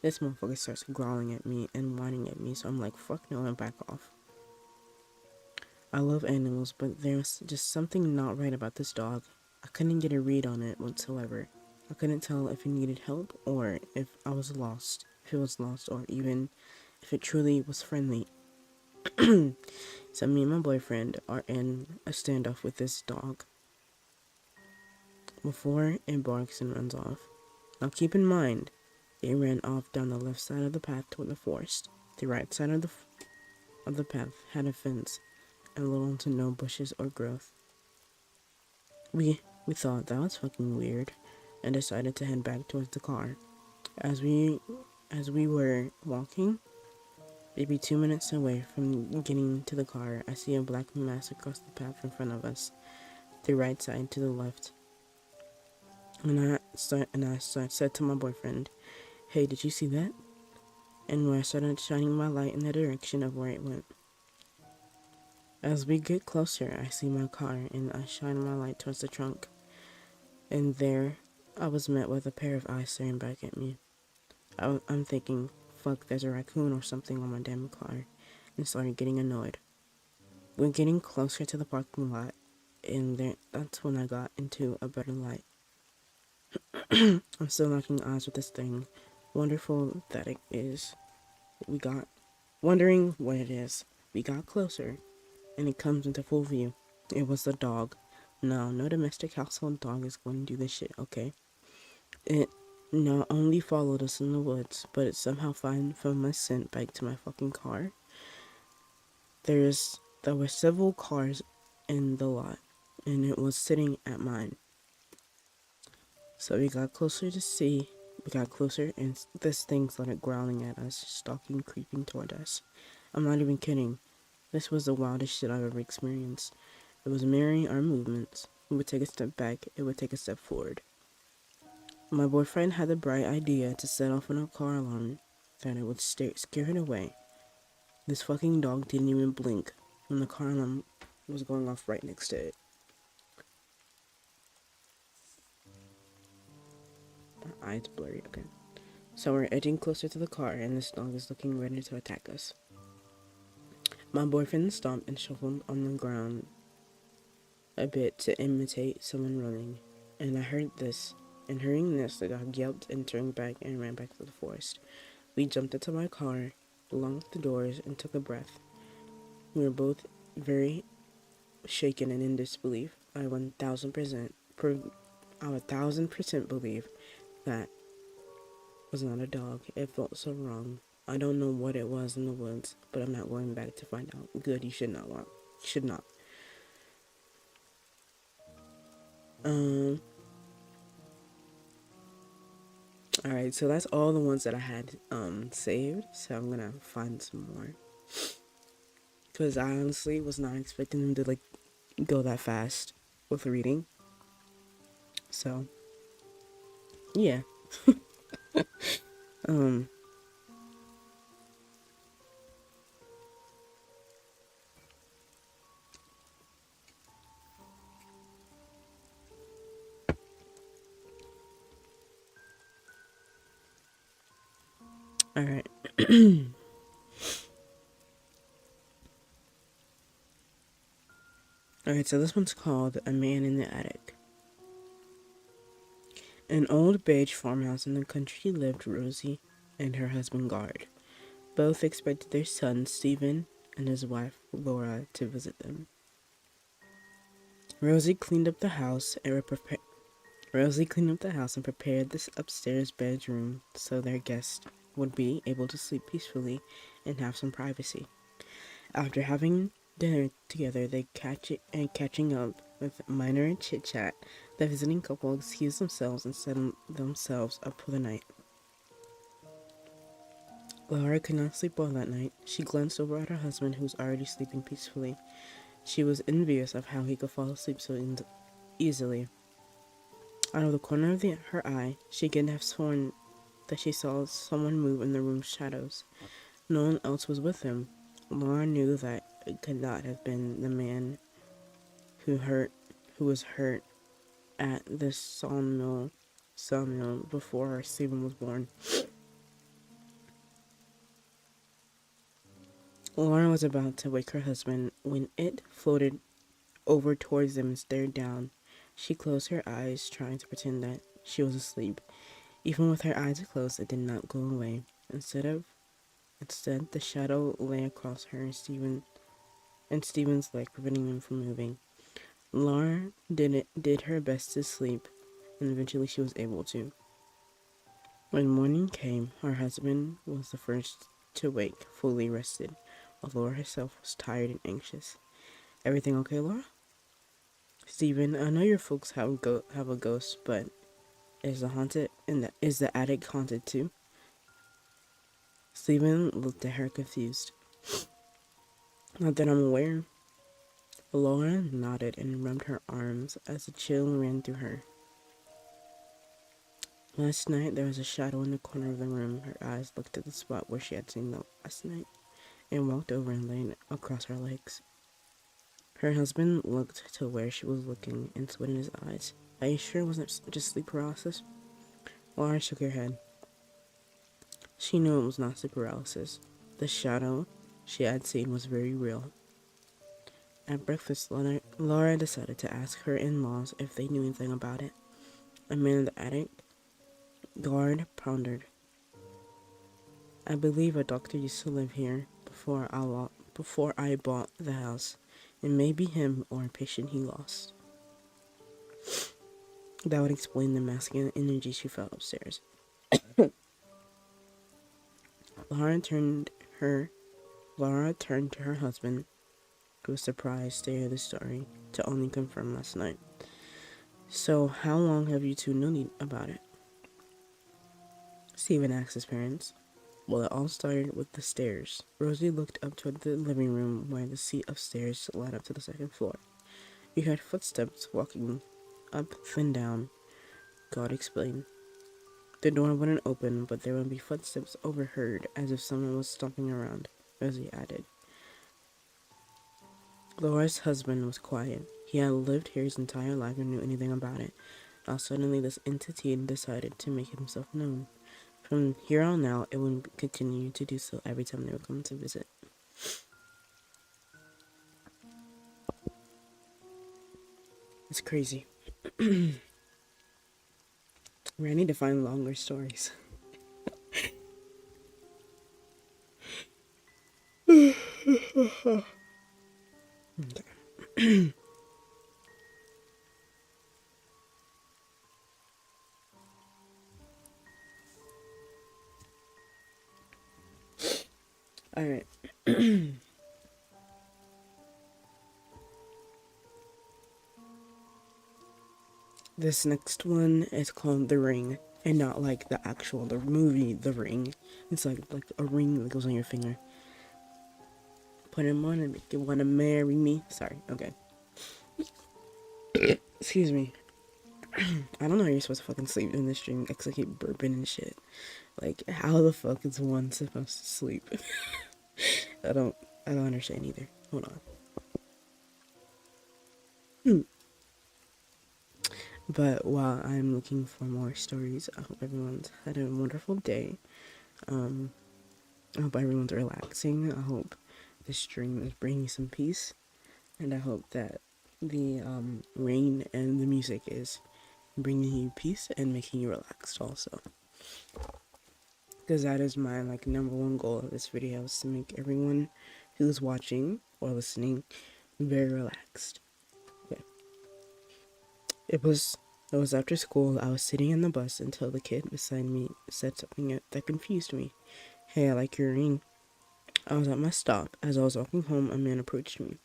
[SPEAKER 3] This motherfucker starts growling at me and whining at me, so I'm like, fuck no, and back off. I love animals, but there's just something not right about this dog. I couldn't get a read on it whatsoever. I couldn't tell if it needed help or if it was lost, or even if it truly was friendly. So me and my boyfriend are in a standoff with this dog before it barks and runs off. Now keep in mind, it ran off down the left side of the path toward the forest. The right side of the path had a fence and little to no bushes or growth. We thought that was fucking weird and decided to head back towards the car. As we were walking, maybe 2 minutes away from getting to the car, I see a black mass across the path in front of us, the right side to the left. And I said to my boyfriend, "Hey, did you see that?" And I started shining my light in the direction of where it went. As we get closer, I see my car and I shine my light towards the trunk. And there, I was met with a pair of eyes staring back at me. I'm thinking, fuck, there's a raccoon or something on my damn car, and started getting annoyed. We're getting closer to the parking lot, and that's when I got into a better light. I'm still locking eyes with this thing. Wonderful that it is. Wondering what it is. We got closer, and it comes into full view. It was the dog. No domestic household dog is going to do this shit, okay? It not only followed us in the woods, but it somehow found my scent back to my fucking car. There were several cars in the lot, and it was sitting at mine. So we got closer, and this thing started growling at us, stalking, creeping toward us. I'm not even kidding. This was the wildest shit I've ever experienced. It was mirroring our movements. We would take a step back, it would take a step forward. My boyfriend had the bright idea to set off on a car alarm that it would scare it away. This fucking dog didn't even blink when the car alarm was going off right next to it. My eyes blurry, okay. So we're edging closer to the car, and this dog is looking ready to attack us. My boyfriend stomped and shuffled on the ground a bit to imitate someone running, and I heard this. And hearing this, the dog yelped and turned back and ran back to the forest. We jumped into my car, locked the doors, and took a breath. We were both very shaken and in disbelief. I 1,000% believe that was not a dog. It felt so wrong. I don't know what it was in the woods, but I'm not going back to find out. Good, you should not walk. You should not. Alright, so that's all the ones that I had saved. So I'm gonna find some more. Because I honestly was not expecting them to like go that fast with reading. So yeah. Alright. Alright, so this one's called A Man in the Attic. An old beige farmhouse in the country lived Rosie and her husband Gard. Both expected their son Stephen and his wife Laura to visit them. Rosie cleaned up the house and prepared this upstairs bedroom so their guests would be able to sleep peacefully and have some privacy. After having dinner together, catching up with minor chit-chat, the visiting couple excused themselves and set themselves up for the night. Laura could not sleep well that night. She glanced over at her husband, who was already sleeping peacefully. She was envious of how he could fall asleep so easily. Out of the corner of her eye, she could have sworn that she saw someone move in the room's shadows. No one else was with him. Laura knew that it could not have been the man who was hurt at the sawmill before Stephen was born. Laura was about to wake her husband when it floated over towards them and stared down. She closed her eyes, trying to pretend that she was asleep. Even with her eyes closed, it did not go away. Instead, the shadow lay across her and Stephen's leg, preventing him from moving. Laura did her best to sleep, and eventually she was able to. When morning came, her husband was the first to wake, fully rested, while Laura herself was tired and anxious. Everything okay, Laura? Stephen, I know your folks have a ghost, but is the attic haunted too? Stephen looked at her confused. Not that I'm aware. Laura nodded and rubbed her arms as a chill ran through her. Last night there was a shadow in the corner of the room. Her eyes looked at the spot where she had seen them last night and walked over and laid across her legs. Her husband looked to where she was looking and squinted his eyes. Are you sure it wasn't just sleep paralysis? Laura shook her head. She knew it was not sleep paralysis. The shadow she had seen was very real. At breakfast, Laura decided to ask her in-laws if they knew anything about it. A man in the attic? Gard pondered. I believe a doctor used to live here before I bought the house. It may be him or a patient he lost. That would explain the masculine energy she felt upstairs. Laura turned to her husband, who was surprised to hear the story, to only confirm last night. So, how long have you two known about it? Stephen asked his parents. Well, it all started with the stairs. Rosie looked up toward the living room where the seat of stairs led up to the second floor. You heard footsteps walking up, then down, God explained. The door wouldn't open, but there would be footsteps overheard, as if someone was stomping around, as he added. Laura's husband was quiet. He had lived here his entire life and knew anything about it. Now suddenly this entity decided to make himself known. From here on out, it would continue to do so every time they would come to visit. It's crazy. I need to find longer stories. Okay. Alright. This next one is called The Ring. And not like the movie The Ring. It's like a ring that goes on your finger. Put him on and make you wanna marry me. Sorry, okay. Excuse me. I don't know how you're supposed to fucking sleep in this stream because I keep burping and shit. Like, how the fuck is one supposed to sleep? I don't understand either. Hold on. But while I'm looking for more stories, I hope everyone's had a wonderful day. I hope everyone's relaxing. I hope this stream is bringing some peace. And I hope that the rain and the music is bringing you peace and making you relaxed also. Because that is my number one goal of this video, is to make everyone who's watching or listening very relaxed. Okay. It was after school. I was sitting in the bus until the kid beside me said something that confused me. Hey, I like your ring. I was at my stop. As I was walking home, a man approached me.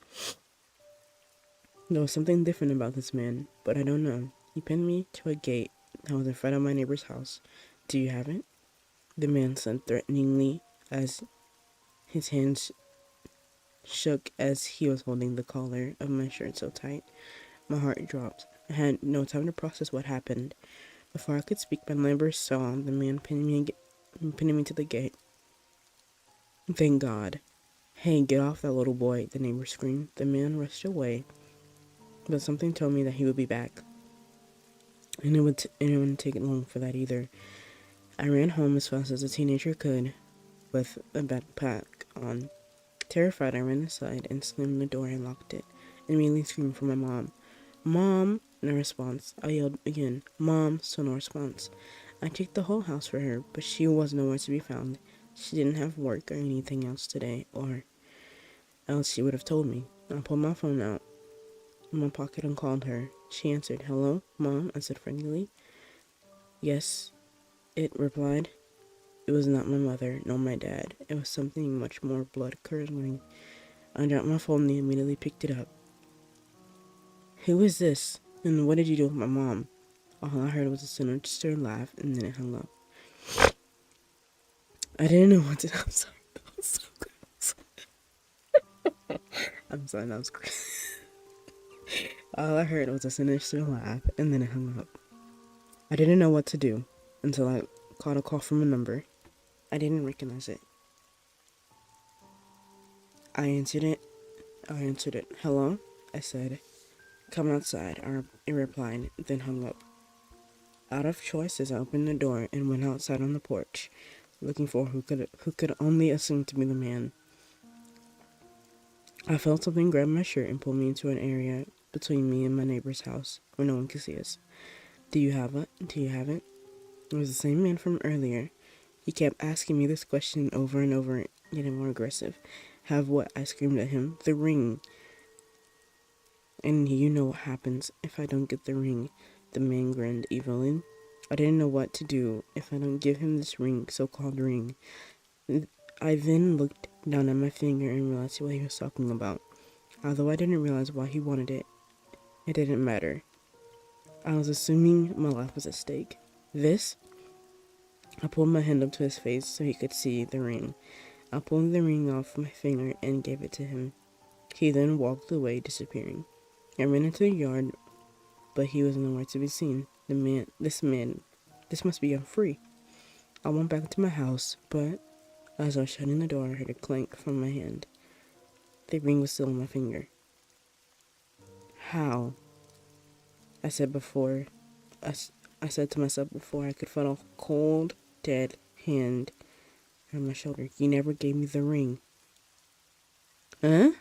[SPEAKER 3] There was something different about this man, but I don't know. He pinned me to a gate that was in front of my neighbor's house. Do you have it? The man said threateningly as his hands shook as he was holding the collar of my shirt so tight. My heart dropped. I had no time to process what happened. Before I could speak, my neighbor saw the man pinning me to the gate. Thank God. Hey, get off that little boy, the neighbor screamed. The man rushed away, but something told me that he would be back. And it wouldn't take long for that either. I ran home as fast as a teenager could, with a backpack on. Terrified, I ran inside and slammed the door and locked it, and immediately screamed for my mom. Mom! No response. I yelled again. Mom! So no response. I checked the whole house for her, but she was nowhere to be found. She didn't have work or anything else today, or else she would have told me. I pulled my phone out in my pocket and called her. She answered. Hello, Mom? I said friendly. Yes, it replied. It was not my mother, nor my dad. It was something much more blood-curdling. I dropped my phone and immediately picked it up. Who is this? And what did you do with my mom? All I heard was a sinister laugh, and then it hung up. I didn't know what to do. I'm sorry. That was so gross. I'm sorry, that was crazy. All I heard was a sinister laugh, and then it hung up. I didn't know what to do until I caught a call from a number. I didn't recognize it. I answered it. Hello? I said. Come outside, it replied, then hung up. Out of choices, I opened the door and went outside on the porch, looking for who could only assume to be the man. I felt something grab my shirt and pull me into an area between me and my neighbor's house where no one could see us. Do you have it? It was the same man from earlier. He kept asking me this question over and over, getting more aggressive. Have what? I screamed at him. The ring. And you know what happens if I don't get the ring. The man grinned evilly. I didn't know what to do if I don't give him this ring, so-called ring. I then looked down at my finger and realized what he was talking about. Although I didn't realize why he wanted it, it didn't matter. I was assuming my life was at stake. This? I pulled my hand up to his face so he could see the ring. I pulled the ring off my finger and gave it to him. He then walked away, disappearing. I ran into the yard, but he was nowhere to be seen. This man This must be free. I went back to my house, but as I was shutting the door, I heard a clank from my hand. The ring was still on my finger. How? I said before. I said to myself before I could feel a cold, dead hand on my shoulder. You never gave me the ring. Huh?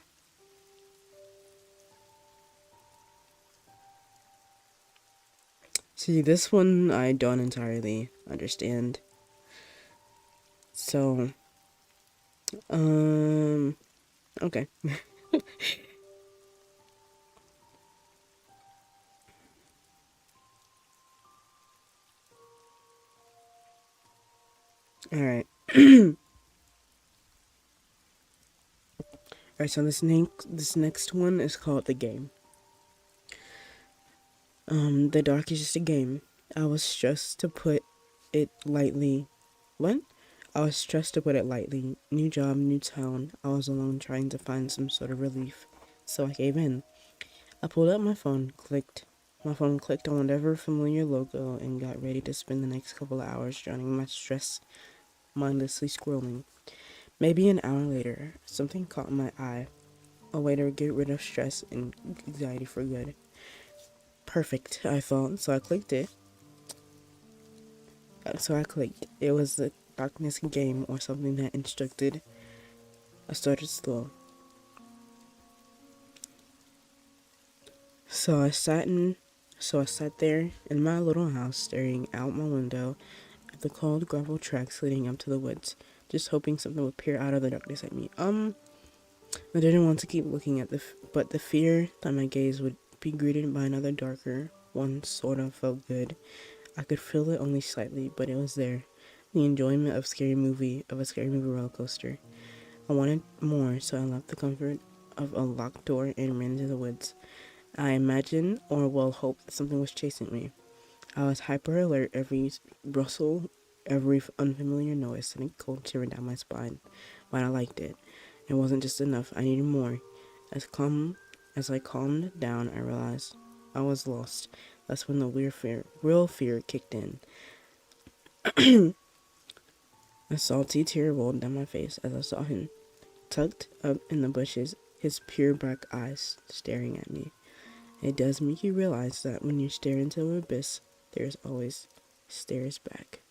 [SPEAKER 3] See, this one I don't entirely understand. So, okay. Alright. Alright, so this next one is called The Game. The Dark is just a game. I was stressed to put it lightly. What? I was stressed to put it lightly. New job, new town. I was alone trying to find some sort of relief. So I gave in. I pulled out my phone, clicked. My phone clicked on whatever familiar logo and got ready to spend the next couple of hours drowning my stress, mindlessly scrolling. Maybe an hour later, something caught my eye. A way to get rid of stress and anxiety for good. Perfect, I thought, so I clicked it. It was the darkness game or something that instructed. I started slow. So I sat there in my little house, staring out my window at the cold gravel tracks leading up to the woods, just hoping something would peer out of the darkness at me. I didn't want to keep looking at but the fear that my gaze would be greeted by another darker one sort of felt good. I could feel it only slightly, but it was there. The enjoyment of a scary movie roller coaster. I wanted more, so I left the comfort of a locked door and ran into the woods. I imagined, or well hoped, that something was chasing me. I was hyper alert, every rustle, every unfamiliar noise sending cold shiver down my spine. But I liked it. It wasn't just enough, I needed more. As I calmed down, I realized I was lost. That's when the real fear kicked in. A salty tear rolled down my face as I saw him, tucked up in the bushes, his pure black eyes staring at me. It does make you realize that when you stare into the abyss, there's always stares back.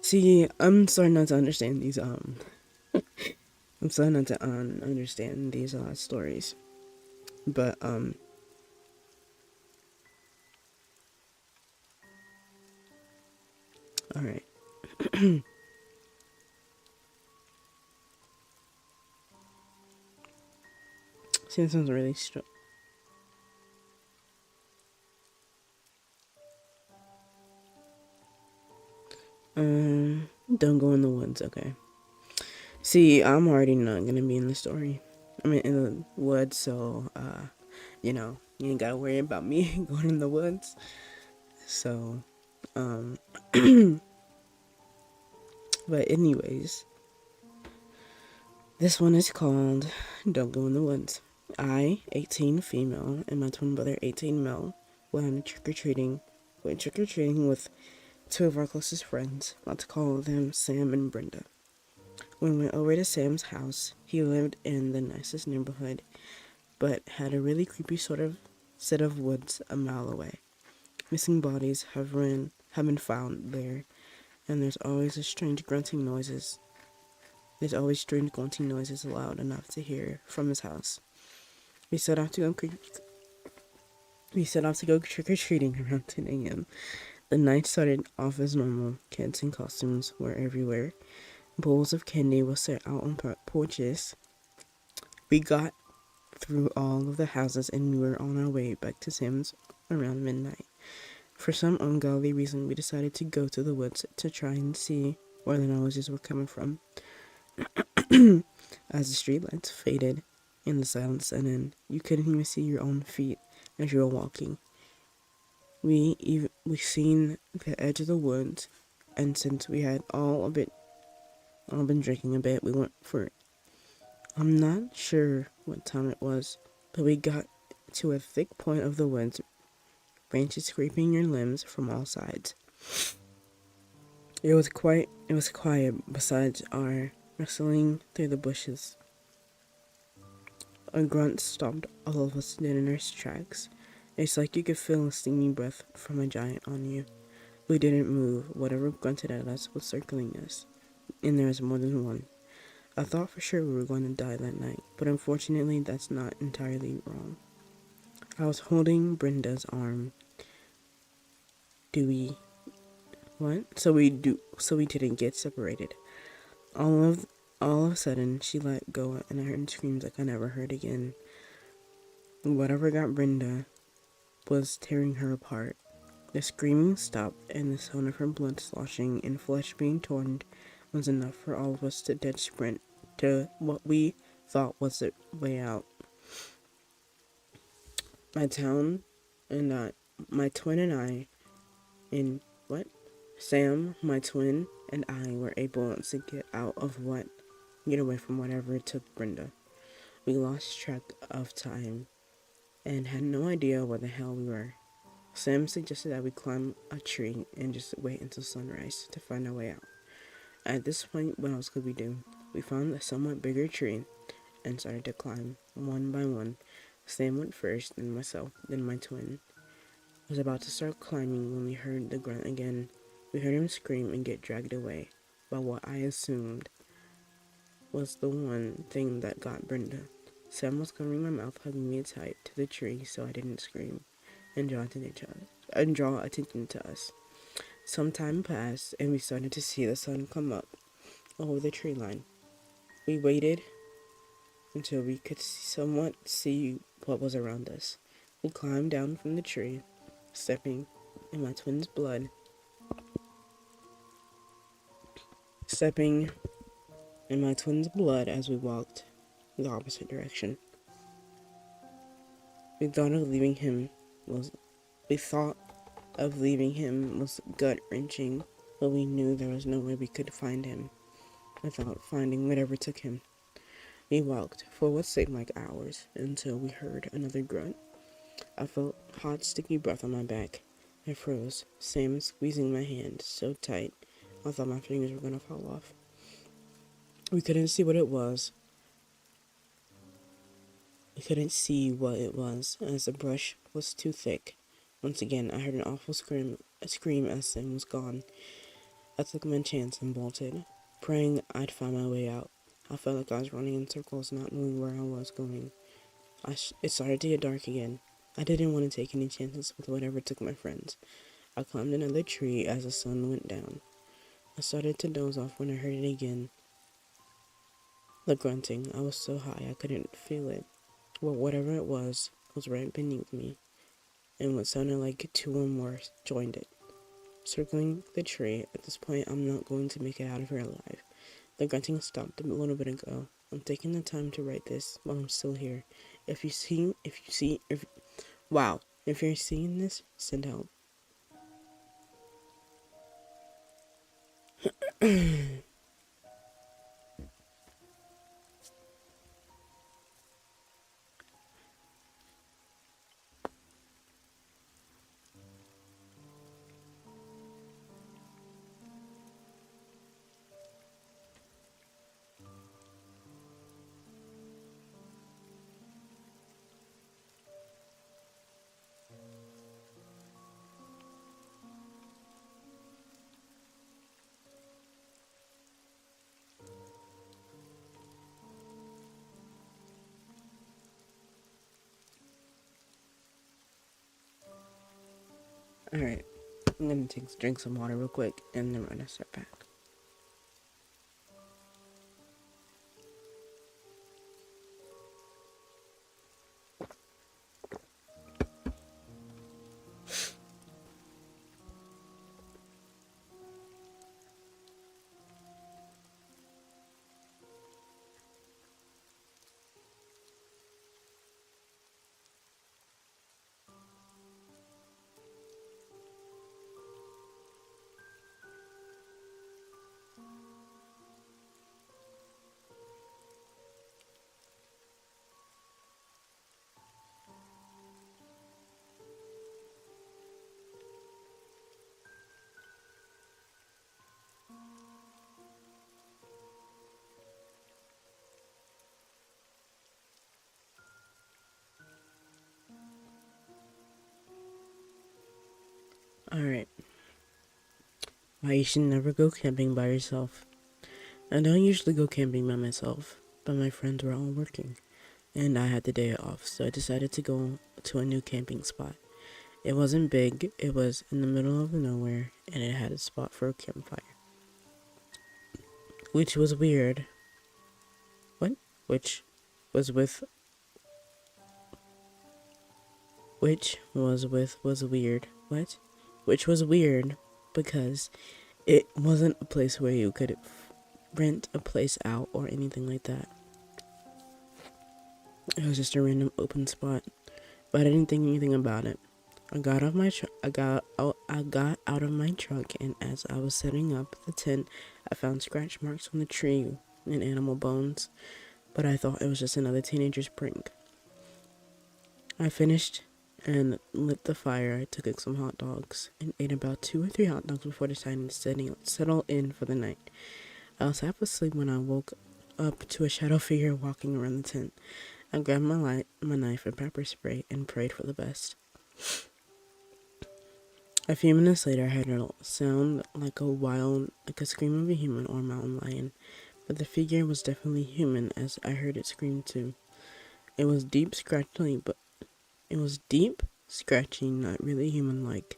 [SPEAKER 3] See, I'm starting not to understand these I'm starting not to understand these stories. But alright. See, this one's really don't go in the woods, okay. See, I'm already not gonna be in the story. I mean, in the woods, so, you ain't gotta worry about me going in the woods. So, but anyways, this one is called Don't Go in the Woods. I, 18 female, and my twin brother, 18 male, went trick-or-treating with two of our closest friends. Let's call them Sam and Brenda. When we went over to Sam's house, he lived in the nicest neighborhood, but had a really creepy sort of set of woods a mile away. Missing bodies have been found there, and there's always strange grunting noises loud enough to hear from his house. We set off to go trick-or-treating around 10 a.m. The night started off as normal. Kids in costumes were everywhere. Bowls of candy were set out on porches. We got through all of the houses and we were on our way back to Sam's around midnight. For some ungodly reason, we decided to go to the woods to try and see where the noises were coming from. As the streetlights faded and the silence set in, you couldn't even see your own feet as you were walking. We seen the edge of the woods, and since we had all been drinking a bit, we went for it. I'm not sure what time it was, but we got to a thick point of the woods branches scraping your limbs from all sides. It was quiet besides our rustling through the bushes. A grunt stopped all of us dead in our tracks. It's like you could feel a stinging breath from a giant on you. We didn't move. Whatever grunted at us was circling us, and there was more than one. I thought for sure we were going to die that night, but unfortunately that's not entirely wrong. I was holding Brenda's arm. Do we what? So we didn't get separated. All of all of a sudden she let go and I heard screams like I never heard again. Whatever got Brenda was tearing her apart. The screaming stopped and the sound of her blood sloshing and flesh being torn was enough for all of us to dead sprint to what we thought was the way out. My town and my twin and I and what? Sam, my twin, and I were able to get away from whatever it took Brenda. We lost track of time and had no idea where the hell we were. Sam suggested that we climb a tree and just wait until sunrise to find our way out. At this point, what else could we do? We found a somewhat bigger tree and started to climb, one by one. Sam went first, then myself, then my twin. I was about to start climbing when we heard the grunt again. We heard him scream and get dragged away by what I assumed was the one thing that got Brenda. Sam was covering my mouth, hugging me tight to the tree so I didn't scream and draw attention to us. Some time passed and we started to see the sun come up over the tree line. We waited until we could somewhat see what was around us. We climbed down from the tree, stepping in my twin's blood as we walked the opposite direction. We thought of leaving him was gut-wrenching, but we knew there was no way we could find him without finding whatever took him. We walked for what seemed like hours until we heard another grunt. I felt hot, sticky breath on my back. I froze, Sam squeezing my hand so tight I thought my fingers were going to fall off. We couldn't see what it was. As the brush was too thick. Once again, I heard an awful scream as Sam was gone. I took my chance and bolted, praying I'd find my way out. I felt like I was running in circles, not knowing where I was going. It started to get dark again. I didn't want to take any chances with whatever took my friends. I climbed another tree as the sun went down. I started to doze off when I heard it again. The grunting. I was so high I couldn't feel it. Well, whatever it was right beneath me, and what sounded like two or more joined it. Circling the tree, at this point I'm not going to make it out of here alive. The grunting stopped a little bit ago. I'm taking the time to write this while I'm still here. If you're seeing this, send help. Alright, I'm gonna drink some water real quick and then we're gonna start back. Alright. Why you should never go camping by yourself. I don't usually go camping by myself, but my friends were all working, and I had the day off, so I decided to go to a new camping spot. It wasn't big, it was in the middle of nowhere, and it had a spot for a campfire. Which was weird. What? Which was with... was weird. What? Which was weird, because it wasn't a place where you could rent a place out or anything like that. It was just a random open spot, but I didn't think anything about it. I got out of my truck, and as I was setting up the tent, I found scratch marks on the tree and animal bones, but I thought it was just another teenager's prank. I finished and lit the fire. I took some hot dogs and ate about 2 or 3 hot dogs before deciding to settle in for the night. I was half asleep when I woke up to a shadow figure walking around the tent. I grabbed my knife and pepper spray and prayed for the best. A few minutes later, I heard a sound like a scream of a human or mountain lion, but the figure was definitely human as I heard it scream too. It was deep scratching, not really human-like,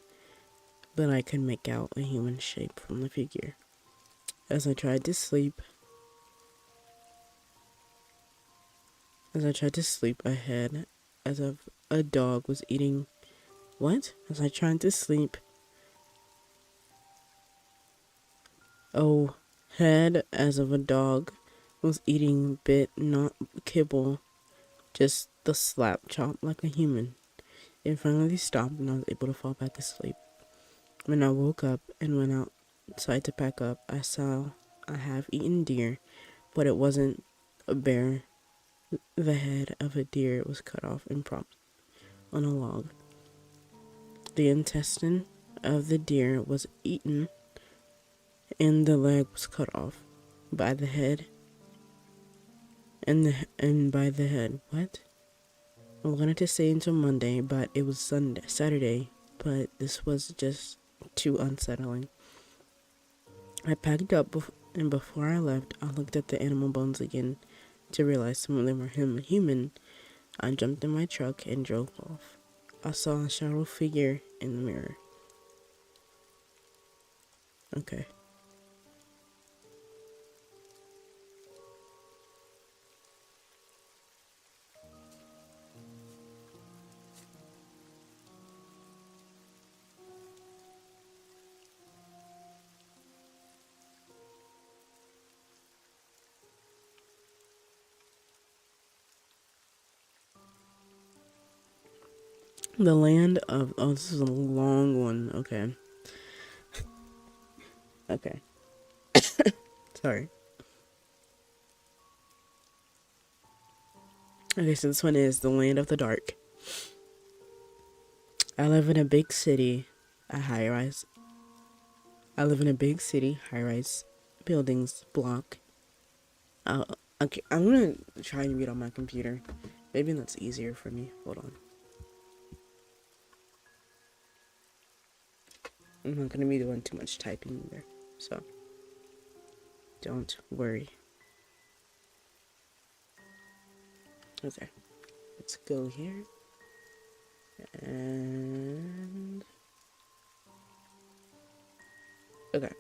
[SPEAKER 3] but I could make out a human shape from the figure. As I tried to sleep ahead, as if a dog was eating... What? As I tried to sleep... Oh, head as of a dog was eating bit, not kibble, just the slap chop like a human. It finally stopped and I was able to fall back asleep. When I woke up and went outside to pack up, I saw a half-eaten deer, but it wasn't a bear. The head of a deer was cut off and propped on a log. The intestine of the deer was eaten and the leg was cut off by the head and by the head. What? I wanted to stay until Monday, but it was Saturday, but this was just too unsettling. I packed up and before I left, I looked at the animal bones again to realize some of them were human. I jumped in my truck and drove off. I saw a shadow figure in the mirror. Okay. The land of... Oh, this is a long one. Okay. Okay. Sorry. Okay, so this one is the land of the dark. I live in a big city, high-rise buildings block. Okay, I'm gonna try and read on my computer. Maybe that's easier for me. Hold on. I'm not gonna be doing too much typing either, so don't worry. Okay, let's go here. And... Okay.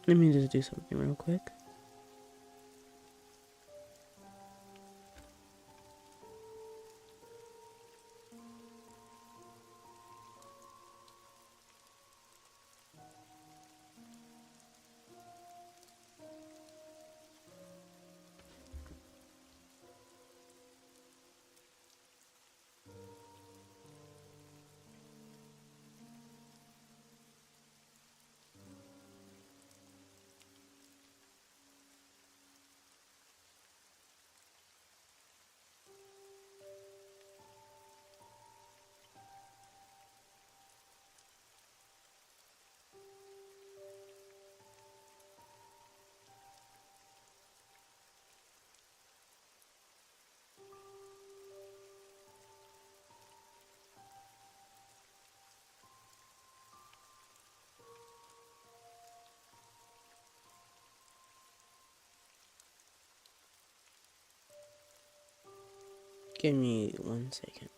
[SPEAKER 3] Let me just do something real quick. Give me 1 second.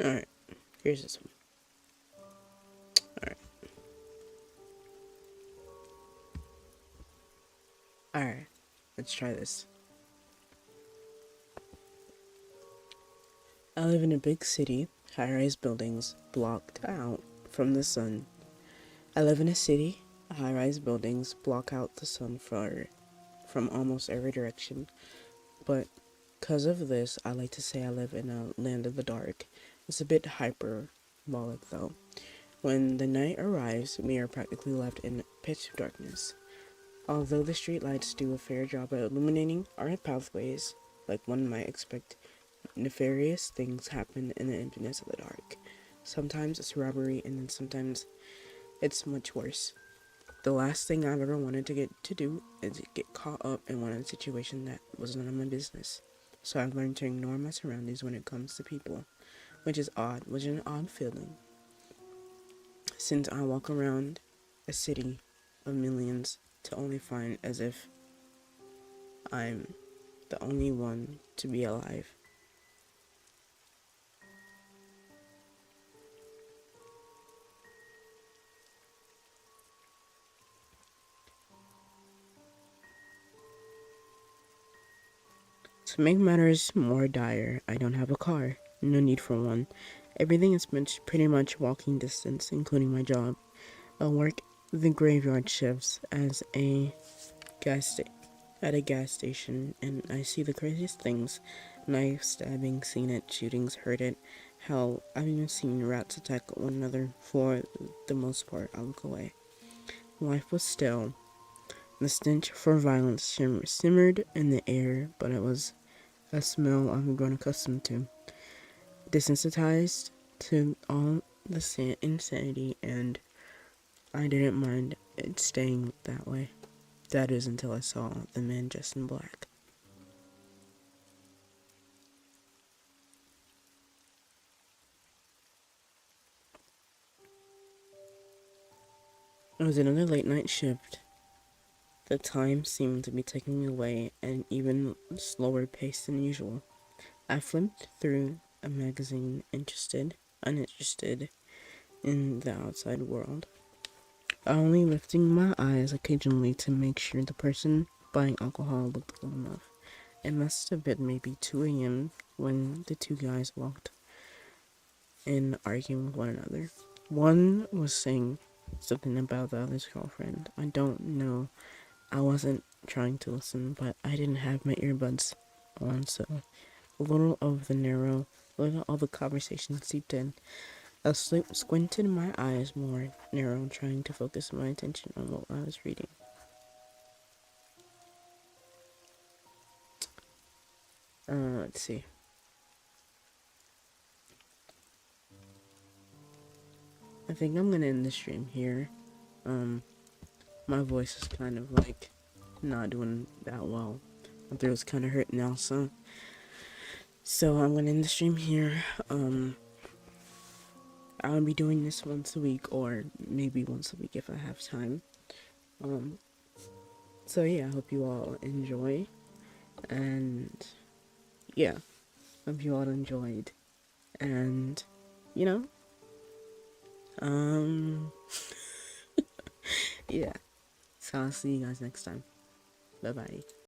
[SPEAKER 3] Alright, here's this one. Alright. Alright, let's try this. I live in a big city, high-rise buildings blocked out from the sun. I live in a city, high-rise buildings block out the sun from almost every direction. But because of this, I like to say I live in a land of the dark. It's a bit hyperbolic though. When the night arrives, we are practically left in pitch darkness. Although the streetlights do a fair job at illuminating our pathways, like one might expect, nefarious things happen in the emptiness of the dark. Sometimes it's robbery, and then sometimes it's much worse. The last thing I've ever wanted to do is get caught up in one situation that was none of my business. So I've learned to ignore my surroundings when it comes to people, which is an odd feeling. Since I walk around a city of millions to only find as if I'm the only one to be alive. To make matters more dire, I don't have a car. No need for one. Everything is pretty much walking distance, including my job. I work the graveyard shifts at a gas station, and I see the craziest things. Knife stabbing, seen it, shootings, heard it. Hell, I've even seen rats attack one another. For the most part, I look away. Life was still. The stench for violence simmered in the air, but it was a smell I've grown accustomed to. Desensitized to all the insanity, and I didn't mind it staying that way. That is until I saw the man dressed in black. It was another late night shift. The time seemed to be taking me away at an even slower pace than usual. I flipped through a magazine, uninterested in the outside world, only lifting my eyes occasionally to make sure the person buying alcohol looked old enough. It must have been maybe 2 a.m. when the two guys walked in arguing with one another. One was saying something about the other's girlfriend. I don't know. I wasn't trying to listen, but I didn't have my earbuds on, so a little of the conversation seeped in. I squinted my eyes more narrow, trying to focus my attention on what I was reading. Let's see. I think I'm gonna end the stream here. My voice is kind of like not doing that well. My throat's kind of hurting now, so I'm gonna end the stream here. I'll be doing this once a week, or maybe once a week if I have time. So yeah, I hope you all enjoy, and yeah, hope you all enjoyed, and you know, yeah. So I'll see you guys next time. Bye bye.